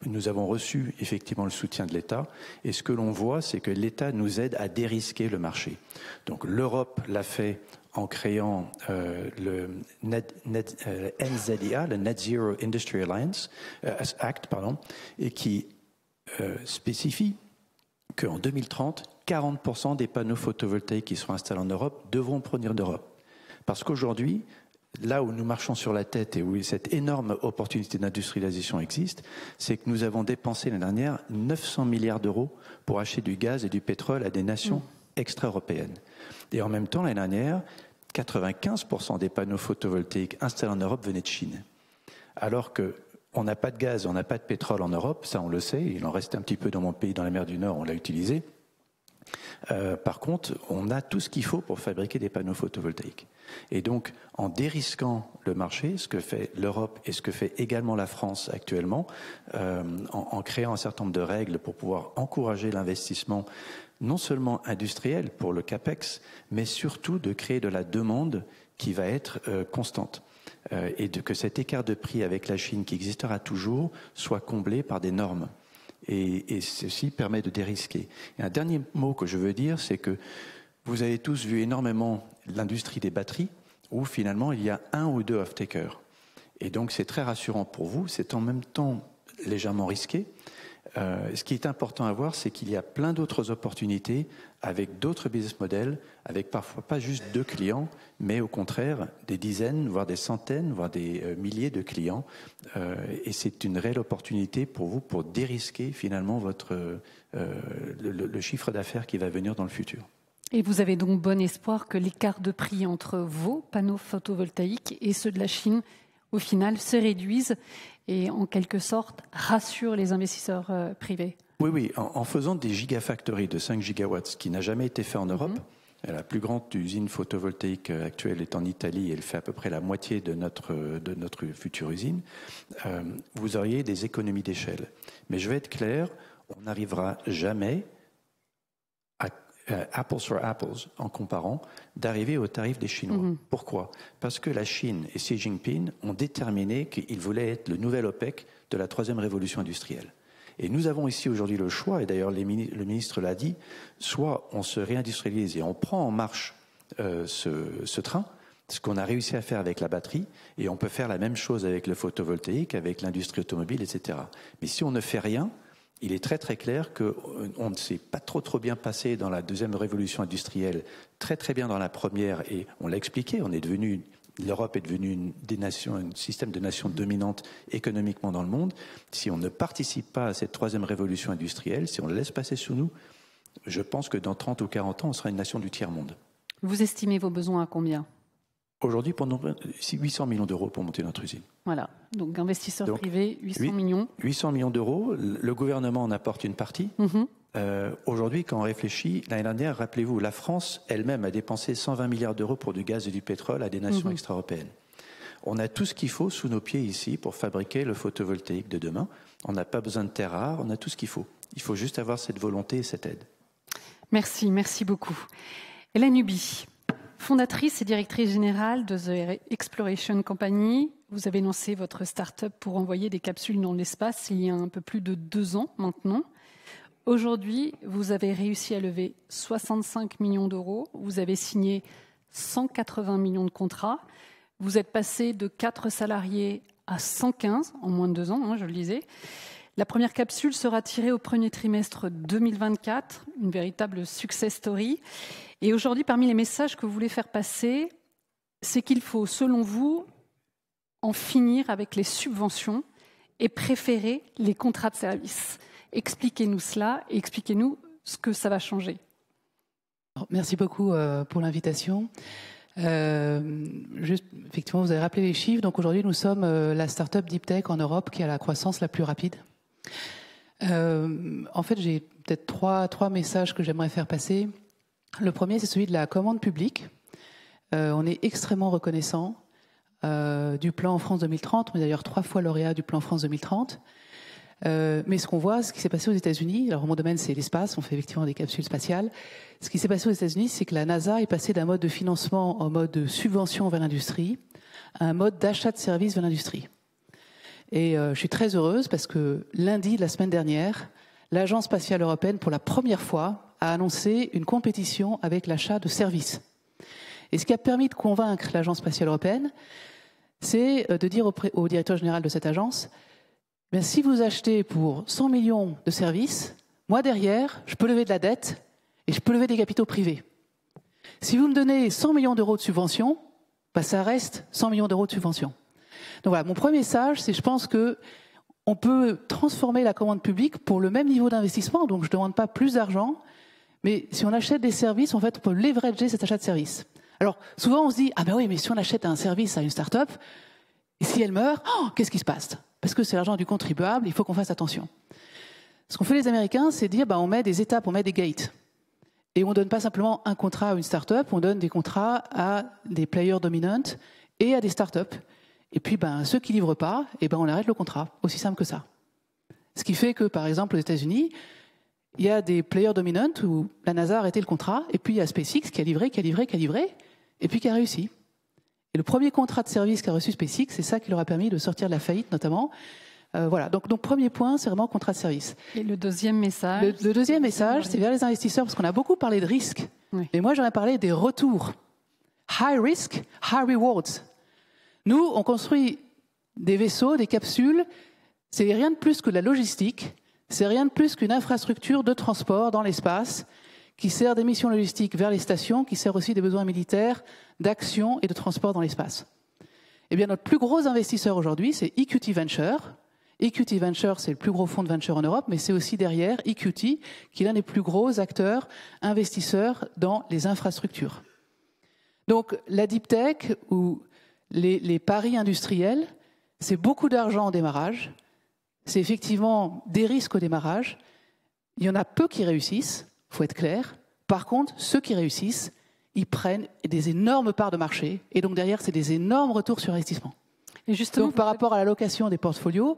Nous avons reçu effectivement le soutien de l'État. Et ce que l'on voit, c'est que l'État nous aide à dérisquer le marché. Donc l'Europe l'a fait en créant le NZIA, le Net Zero Industry Alliance Act, et qui spécifie qu'en 2030, 40% des panneaux photovoltaïques qui seront installés en Europe devront provenir d'Europe. Parce qu'aujourd'hui, là où nous marchons sur la tête et où cette énorme opportunité d'industrialisation existe, c'est que nous avons dépensé l'année dernière 900 milliards d'euros pour acheter du gaz et du pétrole à des nations extra-européennes. Et en même temps, l'année dernière, 95% des panneaux photovoltaïques installés en Europe venaient de Chine. Alors qu'on n'a pas de gaz, on n'a pas de pétrole en Europe, ça on le sait, il en reste un petit peu dans mon pays, dans la mer du Nord, on l'a utilisé. Par contre, on a tout ce qu'il faut pour fabriquer des panneaux photovoltaïques. Et donc, en dérisquant le marché, ce que fait l'Europe et ce que fait également la France actuellement, en créant un certain nombre de règles pour pouvoir encourager l'investissement, non seulement industriel pour le CAPEX, mais surtout de créer de la demande qui va être constante. Et que cet écart de prix avec la Chine, qui existera toujours, soit comblé par des normes. Et ceci permet de dérisquer. Et un dernier mot que je veux dire, c'est que vous avez tous vu énormément l'industrie des batteries, où finalement il y a un ou deux off-takers. Et donc c'est très rassurant pour vous, c'est en même temps légèrement risqué. Ce qui est important à voir, c'est qu'il y a plein d'autres opportunités avec d'autres business models, avec parfois pas juste 2 clients, mais au contraire des dizaines, voire des centaines, voire des milliers de clients. Et c'est une réelle opportunité pour vous pour dérisquer finalement le chiffre d'affaires qui va venir dans le futur. Et vous avez donc bon espoir que l'écart de prix entre vos panneaux photovoltaïques et ceux de la Chine, au final, se réduisent et en quelque sorte rassurent les investisseurs privés. Oui, en faisant des gigafactories de 5 gigawatts, ce qui n'a jamais été fait en Europe. La plus grande usine photovoltaïque actuelle est en Italie, elle fait à peu près la moitié de notre future usine. Vous auriez des économies d'échelle. Mais je vais être clair, on n'arrivera jamais apples for apples, en comparant, d'arriver au tarif des Chinois. Pourquoi ? Parce que la Chine et Xi Jinping ont déterminé qu'ils voulaient être le nouvel OPEC de la 3e révolution industrielle. Et nous avons ici aujourd'hui le choix, et d'ailleurs le ministre l'a dit, soit on se réindustrialise et on prend en marche ce train, ce qu'on a réussi à faire avec la batterie, et on peut faire la même chose avec le photovoltaïque, avec l'industrie automobile, etc. Mais si on ne fait rien, il est très très clair qu'on ne s'est pas trop bien passé dans la deuxième révolution industrielle, très bien dans la première, et on l'a expliqué, l'Europe est devenue un système de nations dominantes économiquement dans le monde. Si on ne participe pas à cette troisième révolution industrielle, si on le laisse passer sous nous, je pense que dans 30 ou 40 ans, on sera une nation du tiers-monde. Vous estimez vos besoins à combien ? Aujourd'hui, 800 millions d'euros pour monter notre usine. Voilà, donc investisseurs privés, 800 millions. 800 millions d'euros, le gouvernement en apporte une partie. Aujourd'hui, quand on réfléchit, l'année dernière, rappelez-vous, la France elle-même a dépensé 120 milliards d'euros pour du gaz et du pétrole à des nations extra-européennes. On a tout ce qu'il faut sous nos pieds ici pour fabriquer le photovoltaïque de demain. On n'a pas besoin de terres rares, on a tout ce qu'il faut. Il faut juste avoir cette volonté et cette aide. Merci beaucoup. Hélène Huby, fondatrice et directrice générale de The Exploration Company, vous avez lancé votre start-up pour envoyer des capsules dans l'espace il y a un peu plus de 2 ans maintenant. Aujourd'hui, vous avez réussi à lever 65 millions d'euros, vous avez signé 180 millions de contrats, vous êtes passé de 4 salariés à 115 en moins de 2 ans, je le disais. La première capsule sera tirée au premier trimestre 2024, une véritable success story. Et aujourd'hui, parmi les messages que vous voulez faire passer, c'est qu'il faut, selon vous, en finir avec les subventions et préférer les contrats de service. Expliquez-nous cela et expliquez-nous ce que ça va changer. Merci beaucoup pour l'invitation. Effectivement, vous avez rappelé les chiffres. Donc aujourd'hui, nous sommes la start-up Deep Tech en Europe qui a la croissance la plus rapide. En fait, j'ai peut-être trois messages que j'aimerais faire passer. Le premier, c'est celui de la commande publique. On est extrêmement reconnaissant du plan France 2030. On est d'ailleurs 3 fois lauréat du plan France 2030. Mais ce qu'on voit, ce qui s'est passé aux États-Unis, alors mon domaine c'est l'espace, on fait effectivement des capsules spatiales. Ce qui s'est passé aux États-Unis, c'est que la NASA est passée d'un mode de financement en mode de subvention vers l'industrie à un mode d'achat de services vers l'industrie. Et je suis très heureuse parce que lundi de la semaine dernière, l'Agence spatiale européenne, pour la première fois, a annoncé une compétition avec l'achat de services. Et ce qui a permis de convaincre l'Agence spatiale européenne, c'est de dire au directeur général de cette agence, bien, si vous achetez pour 100 millions de services, moi derrière, je peux lever de la dette et je peux lever des capitaux privés. Si vous me donnez 100 millions d'euros de subvention, ben ça reste 100 millions d'euros de subvention. Donc voilà, mon premier message, c'est je pense que on peut transformer la commande publique pour le même niveau d'investissement. Donc je ne demande pas plus d'argent, mais si on achète des services, en fait, on peut leverager cet achat de services. Alors souvent on se dit, ah ben oui, mais si on achète un service à une start-up, et si elle meurt, qu'est-ce qui se passe ? Parce que c'est l'argent du contribuable, il faut qu'on fasse attention. Ce qu'ont fait les Américains, c'est dire, on met des étapes, on met des gates. Et on ne donne pas simplement un contrat à une start-up, on donne des contrats à des players dominants et à des start-up. Et puis, ceux qui ne livrent pas, on arrête le contrat. Aussi simple que ça. Ce qui fait que, par exemple, aux États-Unis, il y a des players dominants où la NASA a arrêté le contrat, et puis il y a SpaceX qui a livré, et puis qui a réussi. Et le premier contrat de service qu'a reçu SpaceX, c'est ça qui leur a permis de sortir de la faillite, notamment. Voilà. Donc, premier point, c'est vraiment contrat de service. Et le deuxième message Le deuxième message, c'est vers les investisseurs, parce qu'on a beaucoup parlé de risques. Oui. Mais moi, j'aurais parlé des retours. High risk, high rewards. Nous, on construit des vaisseaux, des capsules. C'est rien de plus que de la logistique. C'est rien de plus qu'une infrastructure de transport dans l'espace qui sert des missions logistiques vers les stations, qui sert aussi des besoins militaires, d'action et de transport dans l'espace. Eh bien, notre plus gros investisseur aujourd'hui, c'est EQT Venture. EQT Venture, c'est le plus gros fonds de venture en Europe, mais c'est aussi derrière EQT, qui est l'un des plus gros acteurs investisseurs dans les infrastructures. Donc, la deep tech ou les paris industriels, c'est beaucoup d'argent au démarrage, c'est effectivement des risques au démarrage. Il y en a peu qui réussissent, il faut être clair. Par contre, ceux qui réussissent, ils prennent des énormes parts de marché, et donc derrière, c'est des énormes retours sur investissement. Et justement, donc, par rapport à l'allocation des portfolios,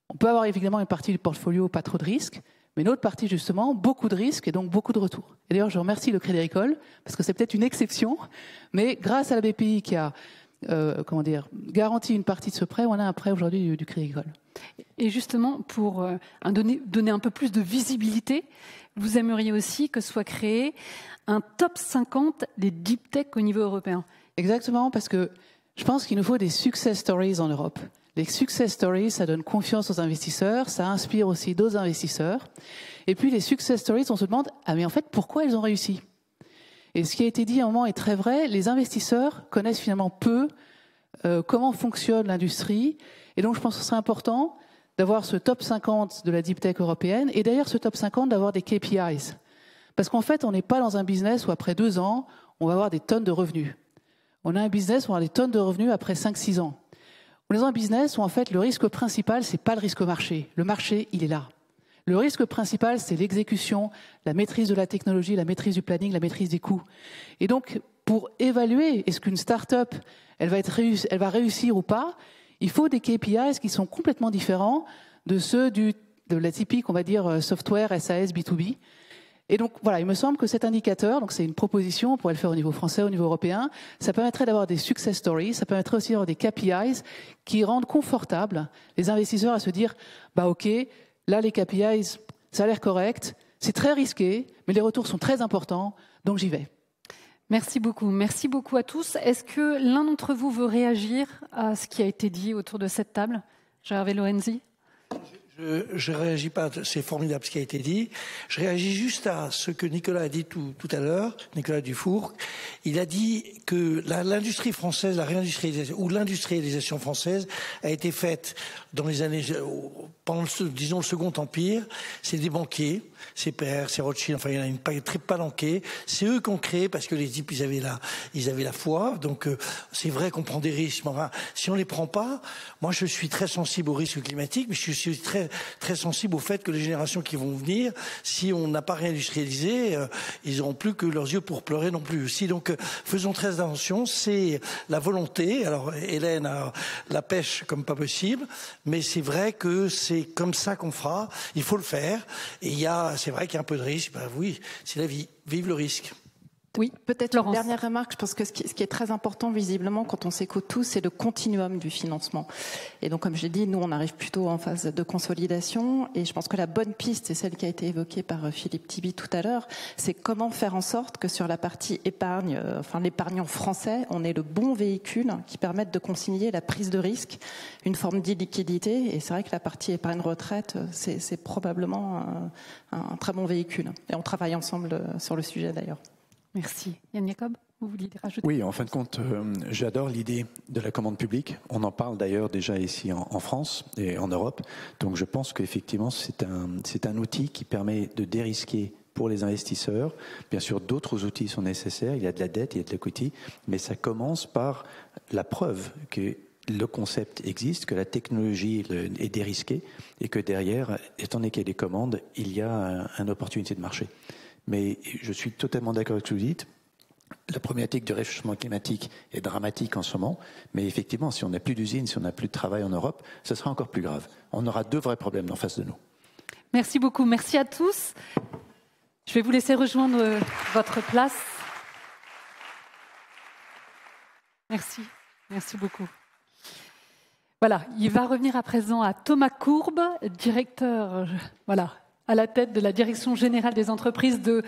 on peut avoir évidemment une partie du portfolio pas trop de risques, mais une autre partie justement, beaucoup de risques et donc beaucoup de retours. Et d'ailleurs, je remercie le Crédit Agricole, parce que c'est peut-être une exception, mais grâce à la BPI qui a garanti une partie de ce prêt, on a un prêt aujourd'hui du Crédit Agricole. Et justement, pour donner un peu plus de visibilité, vous aimeriez aussi que soit créé un top 50 des deep tech au niveau européen. Exactement, parce que je pense qu'il nous faut des success stories en Europe. Les success stories, ça donne confiance aux investisseurs, ça inspire aussi d'autres investisseurs. Et puis les success stories, on se demande, ah mais en fait, pourquoi ils ont réussi? Et ce qui a été dit à un moment est très vrai, les investisseurs connaissent finalement peu comment fonctionne l'industrie. Et donc je pense que ce serait important d'avoir ce top 50 de la deep tech européenne, et d'ailleurs ce top 50 d'avoir des KPIs. Parce qu'en fait, on n'est pas dans un business où après 2 ans, on va avoir des tonnes de revenus. On a un business où on a des tonnes de revenus après 5-6 ans. On est dans un business où en fait le risque principal, c'est pas le risque marché. Le marché, il est là. Le risque principal, c'est l'exécution, la maîtrise de la technologie, la maîtrise du planning, la maîtrise des coûts. Et donc, pour évaluer est-ce qu'une start-up, elle va réussir ou pas, il faut des KPIs qui sont complètement différents de ceux de la typique, on va dire, software, SAS, B2B. Et donc, voilà, il me semble que cet indicateur, donc c'est une proposition, on pourrait le faire au niveau français, au niveau européen, ça permettrait d'avoir des success stories, ça permettrait aussi d'avoir des KPIs qui rendent confortable les investisseurs à se dire, bah ok, là les KPIs, ça a l'air correct, c'est très risqué, mais les retours sont très importants, donc j'y vais. Merci beaucoup à tous. Est-ce que l'un d'entre vous veut réagir à ce qui a été dit autour de cette table? Gervais Lorenzi? Je ne réagis pas, c'est formidable ce qui a été dit. Je réagis juste à ce que Nicolas a dit tout à l'heure, Nicolas Dufour. Il a dit que l'industrie française, la réindustrialisation ou l'industrialisation française a été faite dans les années, pendant disons le Second Empire. C'est des banquiers, c'est Père, c'est Rothschild, enfin il y en a une très palanquée. C'est eux qui ont créé parce que les types ils avaient la foi. Donc c'est vrai qu'on prend des risques. Mais enfin, si on les prend pas, moi je suis très sensible aux risques climatiques, mais je suis très sensible au fait que les générations qui vont venir, si on n'a pas réindustrialisé, ils n'auront plus que leurs yeux pour pleurer non plus aussi. Donc faisons très attention, c'est la volonté. Alors Hélène a la pêche comme pas possible, mais c'est vrai que c'est comme ça qu'on fera. Il faut le faire. Et c'est vrai qu'il y a un peu de risque. Ben oui, c'est la vie. Vive le risque. Oui, peut-être une dernière remarque. Je pense que ce qui est très important, visiblement, quand on s'écoute tous, c'est le continuum du financement. Et donc, comme je l'ai dit, nous, on arrive plutôt en phase de consolidation. Et je pense que la bonne piste, c'est celle qui a été évoquée par Philippe Tibi tout à l'heure, c'est comment faire en sorte que sur la partie épargne, l'épargnant français, on ait le bon véhicule qui permette de concilier la prise de risque, une forme d'illiquidité. Et c'est vrai que la partie épargne retraite, c'est probablement un très bon véhicule. Et on travaille ensemble sur le sujet, d'ailleurs. Merci. Yann Jacob, vous vouliez rajouter? Oui, en fin de compte, j'adore l'idée de la commande publique. On en parle d'ailleurs déjà ici en France et en Europe. Donc je pense qu'effectivement, c'est un outil qui permet de dérisquer pour les investisseurs. Bien sûr, d'autres outils sont nécessaires. Il y a de la dette, il y a de l'equity, mais ça commence par la preuve que le concept existe, que la technologie est dérisquée et que derrière, étant donné qu'il y a des commandes, il y a une opportunité de marché. Mais je suis totalement d'accord avec ce que vous dites. La problématique du réchauffement climatique est dramatique en ce moment, mais effectivement, si on n'a plus d'usines, si on n'a plus de travail en Europe, ce sera encore plus grave. On aura 2 vrais problèmes en face de nous. Merci beaucoup. Merci à tous. Je vais vous laisser rejoindre votre place. Merci. Merci beaucoup. Voilà, il va revenir à présent à Thomas Courbe, directeur, à la tête de la Direction générale des entreprises, de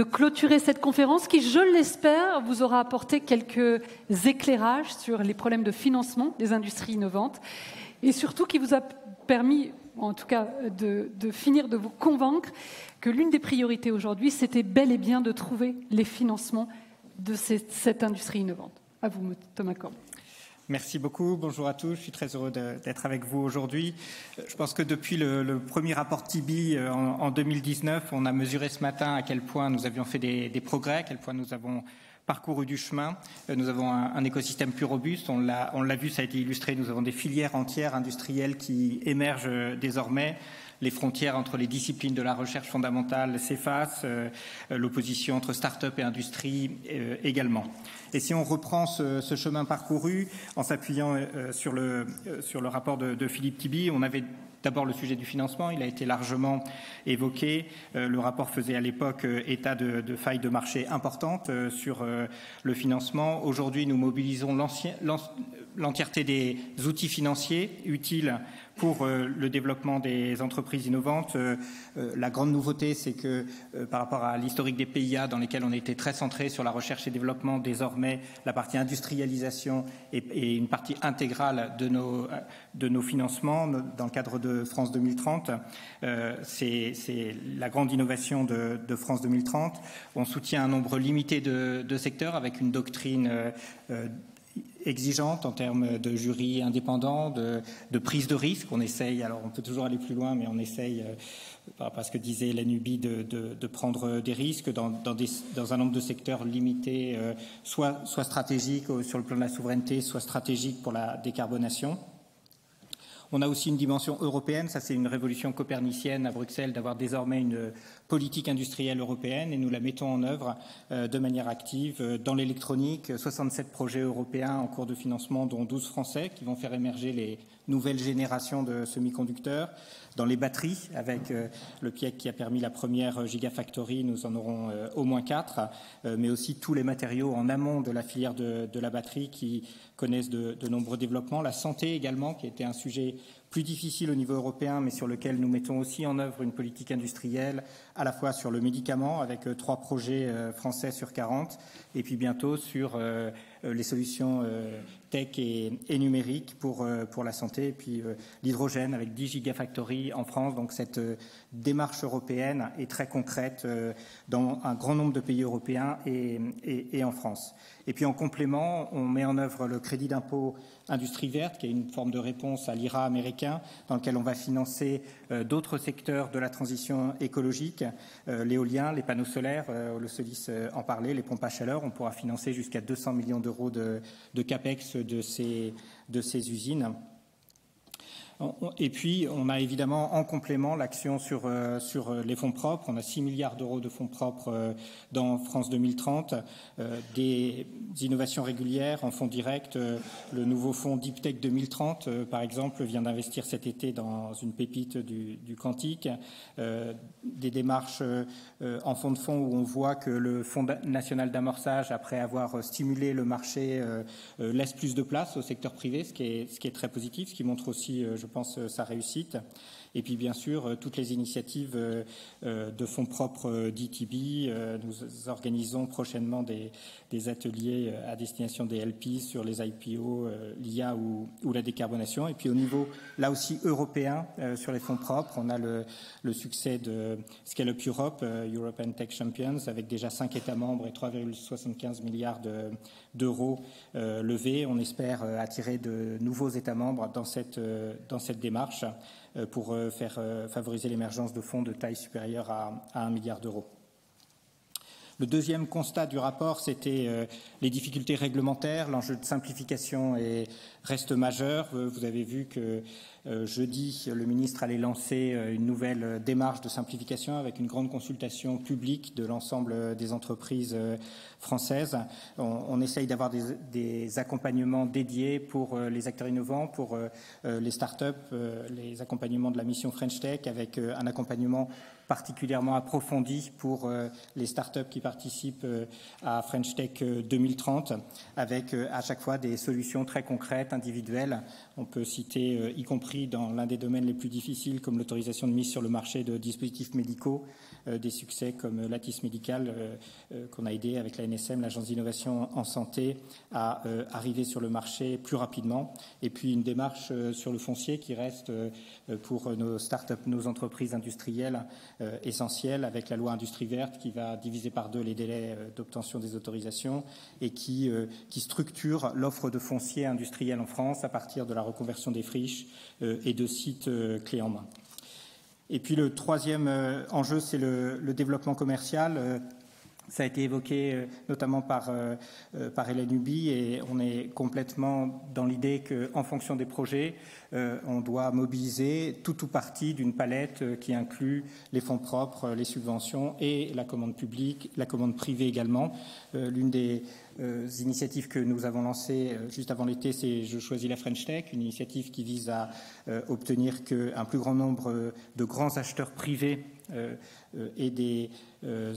clôturer cette conférence qui, je l'espère, vous aura apporté quelques éclairages sur les problèmes de financement des industries innovantes et surtout qui vous a permis, en tout cas, de finir de vous convaincre que l'une des priorités aujourd'hui, c'était bel et bien de trouver les financements de cette industrie innovante. À vous, Thomas Courbe. Merci beaucoup. Bonjour à tous. Je suis très heureux d'être avec vous aujourd'hui. Je pense que depuis le premier rapport Tibi en 2019, on a mesuré ce matin à quel point nous avions fait des progrès, à quel point nous avons parcouru du chemin. Nous avons un écosystème plus robuste. On l'a vu, ça a été illustré. Nous avons des filières entières industrielles qui émergent désormais. Les frontières entre les disciplines de la recherche fondamentale s'effacent, l'opposition entre start-up et industrie également. Et si on reprend ce chemin parcouru en s'appuyant sur le rapport de Philippe Tibi, on avait d'abord le sujet du financement, il a été largement évoqué. Le rapport faisait à l'époque état de failles de marché importantes sur le financement. Aujourd'hui, nous mobilisons l'entièreté des outils financiers utiles pour le développement des entreprises innovantes. La grande nouveauté, c'est que par rapport à l'historique des PIA dans lesquels on était très centré sur la recherche et développement, désormais la partie industrialisation est une partie intégrale de nos financements dans le cadre de France 2030. C'est la grande innovation de France 2030. On soutient un nombre limité de secteurs avec une doctrine exigeante en termes de jury indépendant, de prise de risque. On essaye, alors on peut toujours aller plus loin, mais on essaye, par rapport à ce que disait l'ANUBI, de prendre des risques dans un nombre de secteurs limités, soit stratégiques sur le plan de la souveraineté, soit stratégiques pour la décarbonation. On a aussi une dimension européenne, ça c'est une révolution copernicienne à Bruxelles d'avoir désormais une politique industrielle européenne et nous la mettons en œuvre de manière active dans l'électronique. 67 projets européens en cours de financement, dont 12 français, qui vont faire émerger les nouvelles générations de semi-conducteurs. Dans les batteries, avec le PIEC qui a permis la première Gigafactory, nous en aurons au moins 4, mais aussi tous les matériaux en amont de la filière de la batterie qui connaissent de nombreux développements. La santé également, qui était un sujet plus difficile au niveau européen, mais sur lequel nous mettons aussi en œuvre une politique industrielle, à la fois sur le médicament, avec 3 projets français sur 40, et puis bientôt sur les solutions tech et numériques pour la santé, et puis l'hydrogène avec 10 gigafactories en France. Donc cette démarche européenne est très concrète dans un grand nombre de pays européens et en France. Et puis en complément, on met en œuvre le crédit d'impôt industrie verte, qui est une forme de réponse à l'IRA américain, dans lequel on va financer d'autres secteurs de la transition écologique, l'éolien, les panneaux solaires, le Solis en parlait, les pompes à chaleur. On pourra financer jusqu'à 200 millions d'euros de CAPEX de ces usines. Et puis, on a évidemment en complément l'action sur les fonds propres. On a 6 milliards d'euros de fonds propres dans France 2030, des innovations régulières en fonds directs. Le nouveau fonds Deep Tech 2030, par exemple, vient d'investir cet été dans une pépite du quantique. Des démarches en fonds de fonds où on voit que le Fonds national d'amorçage, après avoir stimulé le marché, laisse plus de place au secteur privé, ce qui est très positif, ce qui montre aussi, je pense, sa réussite. Et puis, bien sûr, toutes les initiatives de fonds propres d'ETB. Nous organisons prochainement des ateliers à destination des LP sur les IPO, l'IA ou la décarbonation. Et puis, au niveau, là aussi, européen, sur les fonds propres, on a le succès de Scale Up Europe, European Tech Champions, avec déjà 5 États membres et 3,75 milliards d'euros levés. On espère attirer de nouveaux États membres dans cette démarche pour favoriser l'émergence de fonds de taille supérieure à 1 milliard d'euros. Le deuxième constat du rapport, c'était les difficultés réglementaires. L'enjeu de simplification reste majeur. Vous avez vu que jeudi, le ministre allait lancer une nouvelle démarche de simplification avec une grande consultation publique de l'ensemble des entreprises françaises. On essaye d'avoir des accompagnements dédiés pour les acteurs innovants, pour les start-up, les accompagnements de la mission French Tech, avec un accompagnement particulièrement approfondi pour les start-up qui participent à French Tech 2030, avec à chaque fois des solutions très concrètes, individuelles. On peut citer, y compris dans l'un des domaines les plus difficiles, comme l'autorisation de mise sur le marché de dispositifs médicaux, des succès comme Lattice Médical, qu'on a aidé avec la NSM, l'Agence d'innovation en santé, à arriver sur le marché plus rapidement. Et puis une démarche sur le foncier qui reste pour nos start-up, nos entreprises industrielles essentielles, avec la loi Industrie verte qui va diviser par 2 les délais d'obtention des autorisations et qui structure l'offre de foncier industriel en France à partir de la reconversion des friches et de sites clés en main. Et puis le troisième enjeu, c'est le développement commercial. Ça a été évoqué notamment par Hélène Huby et on est complètement dans l'idée qu'en fonction des projets, on doit mobiliser tout ou partie d'une palette qui inclut les fonds propres, les subventions et la commande publique, la commande privée également. L'une des initiatives que nous avons lancées juste avant l'été, c'est Je choisis la French Tech, une initiative qui vise à obtenir qu'un plus grand nombre de grands acheteurs privés et des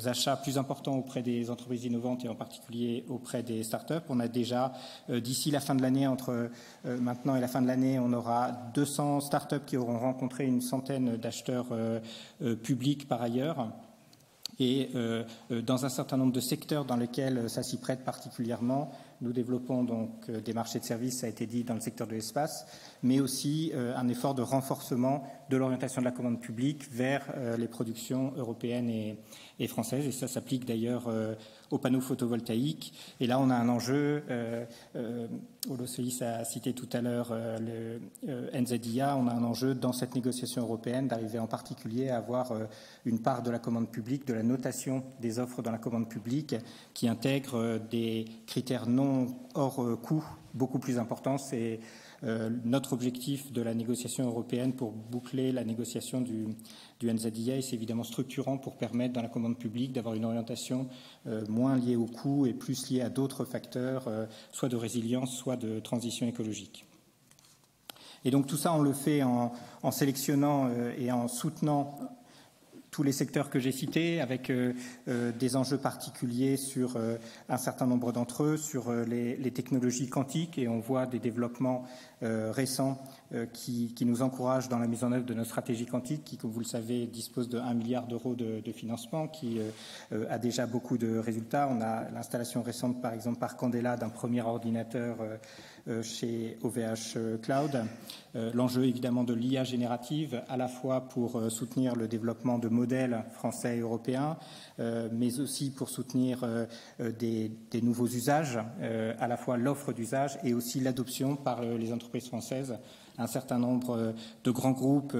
achats plus importants auprès des entreprises innovantes et en particulier auprès des startups. On a déjà, d'ici la fin de l'année, entre maintenant et la fin de l'année, on aura 200 startups qui auront rencontré une centaine d'acheteurs publics par ailleurs. Et dans un certain nombre de secteurs dans lesquels ça s'y prête particulièrement, nous développons donc des marchés de services, ça a été dit, dans le secteur de l'espace, mais aussi un effort de renforcement de l'orientation de la commande publique vers les productions européennes et françaises. Et ça s'applique d'ailleurs aux panneaux photovoltaïques. Et là, on a un enjeu. Olo Solis a cité tout à l'heure le NZIA. On a un enjeu dans cette négociation européenne d'arriver en particulier à avoir une part de la commande publique, de la notation des offres dans la commande publique qui intègre des critères non hors coût beaucoup plus importants. C'est notre objectif de la négociation européenne pour boucler la négociation du NZIA, et c'est évidemment structurant pour permettre dans la commande publique d'avoir une orientation moins liée au coût et plus liée à d'autres facteurs, soit de résilience, soit de transition écologique. Et donc tout ça, on le fait en sélectionnant et en soutenant tous les secteurs que j'ai cités, avec des enjeux particuliers sur un certain nombre d'entre eux, sur les technologies quantiques, et on voit des développements récents qui nous encouragent dans la mise en œuvre de nos stratégies quantiques, qui, comme vous le savez, dispose de 1 milliard d'euros de financement, qui a déjà beaucoup de résultats. On a l'installation récente, par exemple, par Candela, d'un premier ordinateur chez OVH Cloud. L'enjeu, évidemment, de l'IA générative, à la fois pour soutenir le développement de modèles français et européens, mais aussi pour soutenir des nouveaux usages, à la fois l'offre d'usage et aussi l'adoption par les entreprises françaises. Un certain nombre de grands groupes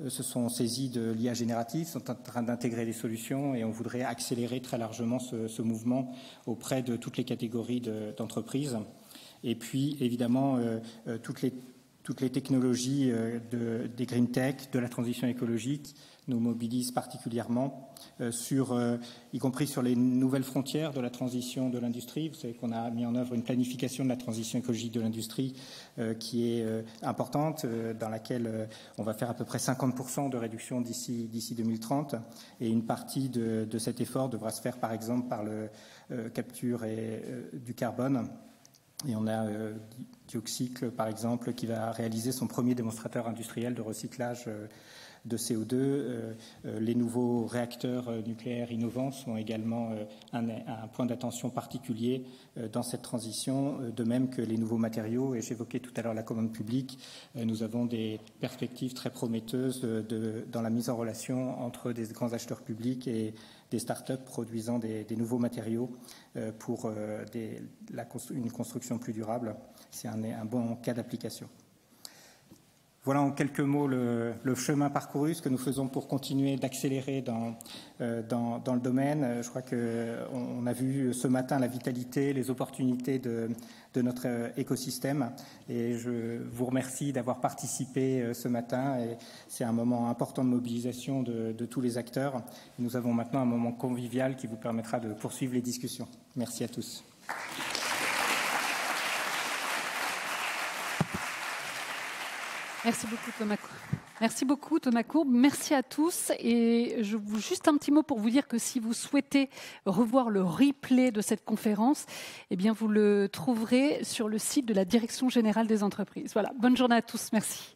se sont saisis de l'IA générative, sont en train d'intégrer des solutions, et on voudrait accélérer très largement ce mouvement auprès de toutes les catégories d'entreprises. Et puis, évidemment, toutes les technologies des green tech, de la transition écologique, nous mobilisent particulièrement, y compris sur les nouvelles frontières de la transition de l'industrie. Vous savez qu'on a mis en œuvre une planification de la transition écologique de l'industrie qui est importante, dans laquelle on va faire à peu près 50% de réduction d'ici 2030. Et une partie de cet effort devra se faire, par exemple, par le capture du carbone. Et on a Dioxycle, par exemple, qui va réaliser son premier démonstrateur industriel de recyclage de CO2. Les nouveaux réacteurs nucléaires innovants sont également un point d'attention particulier dans cette transition, de même que les nouveaux matériaux. Et j'évoquais tout à l'heure la commande publique. Nous avons des perspectives très prometteuses dans la mise en relation entre des grands acheteurs publics et des start-up produisant des nouveaux matériaux pour une construction plus durable. C'est un bon cas d'application. Voilà en quelques mots le chemin parcouru, ce que nous faisons pour continuer d'accélérer dans le domaine. Je crois qu'on a vu ce matin la vitalité, les opportunités de notre écosystème, et je vous remercie d'avoir participé ce matin. Et c'est un moment important de mobilisation de tous les acteurs. Nous avons maintenant un moment convivial qui vous permettra de poursuivre les discussions. Merci à tous. Merci beaucoup, Thomas Courbe. Merci beaucoup, Thomas Courbe. Merci à tous. Et juste un petit mot pour vous dire que si vous souhaitez revoir le replay de cette conférence, eh bien, vous le trouverez sur le site de la Direction générale des entreprises. Voilà. Bonne journée à tous. Merci.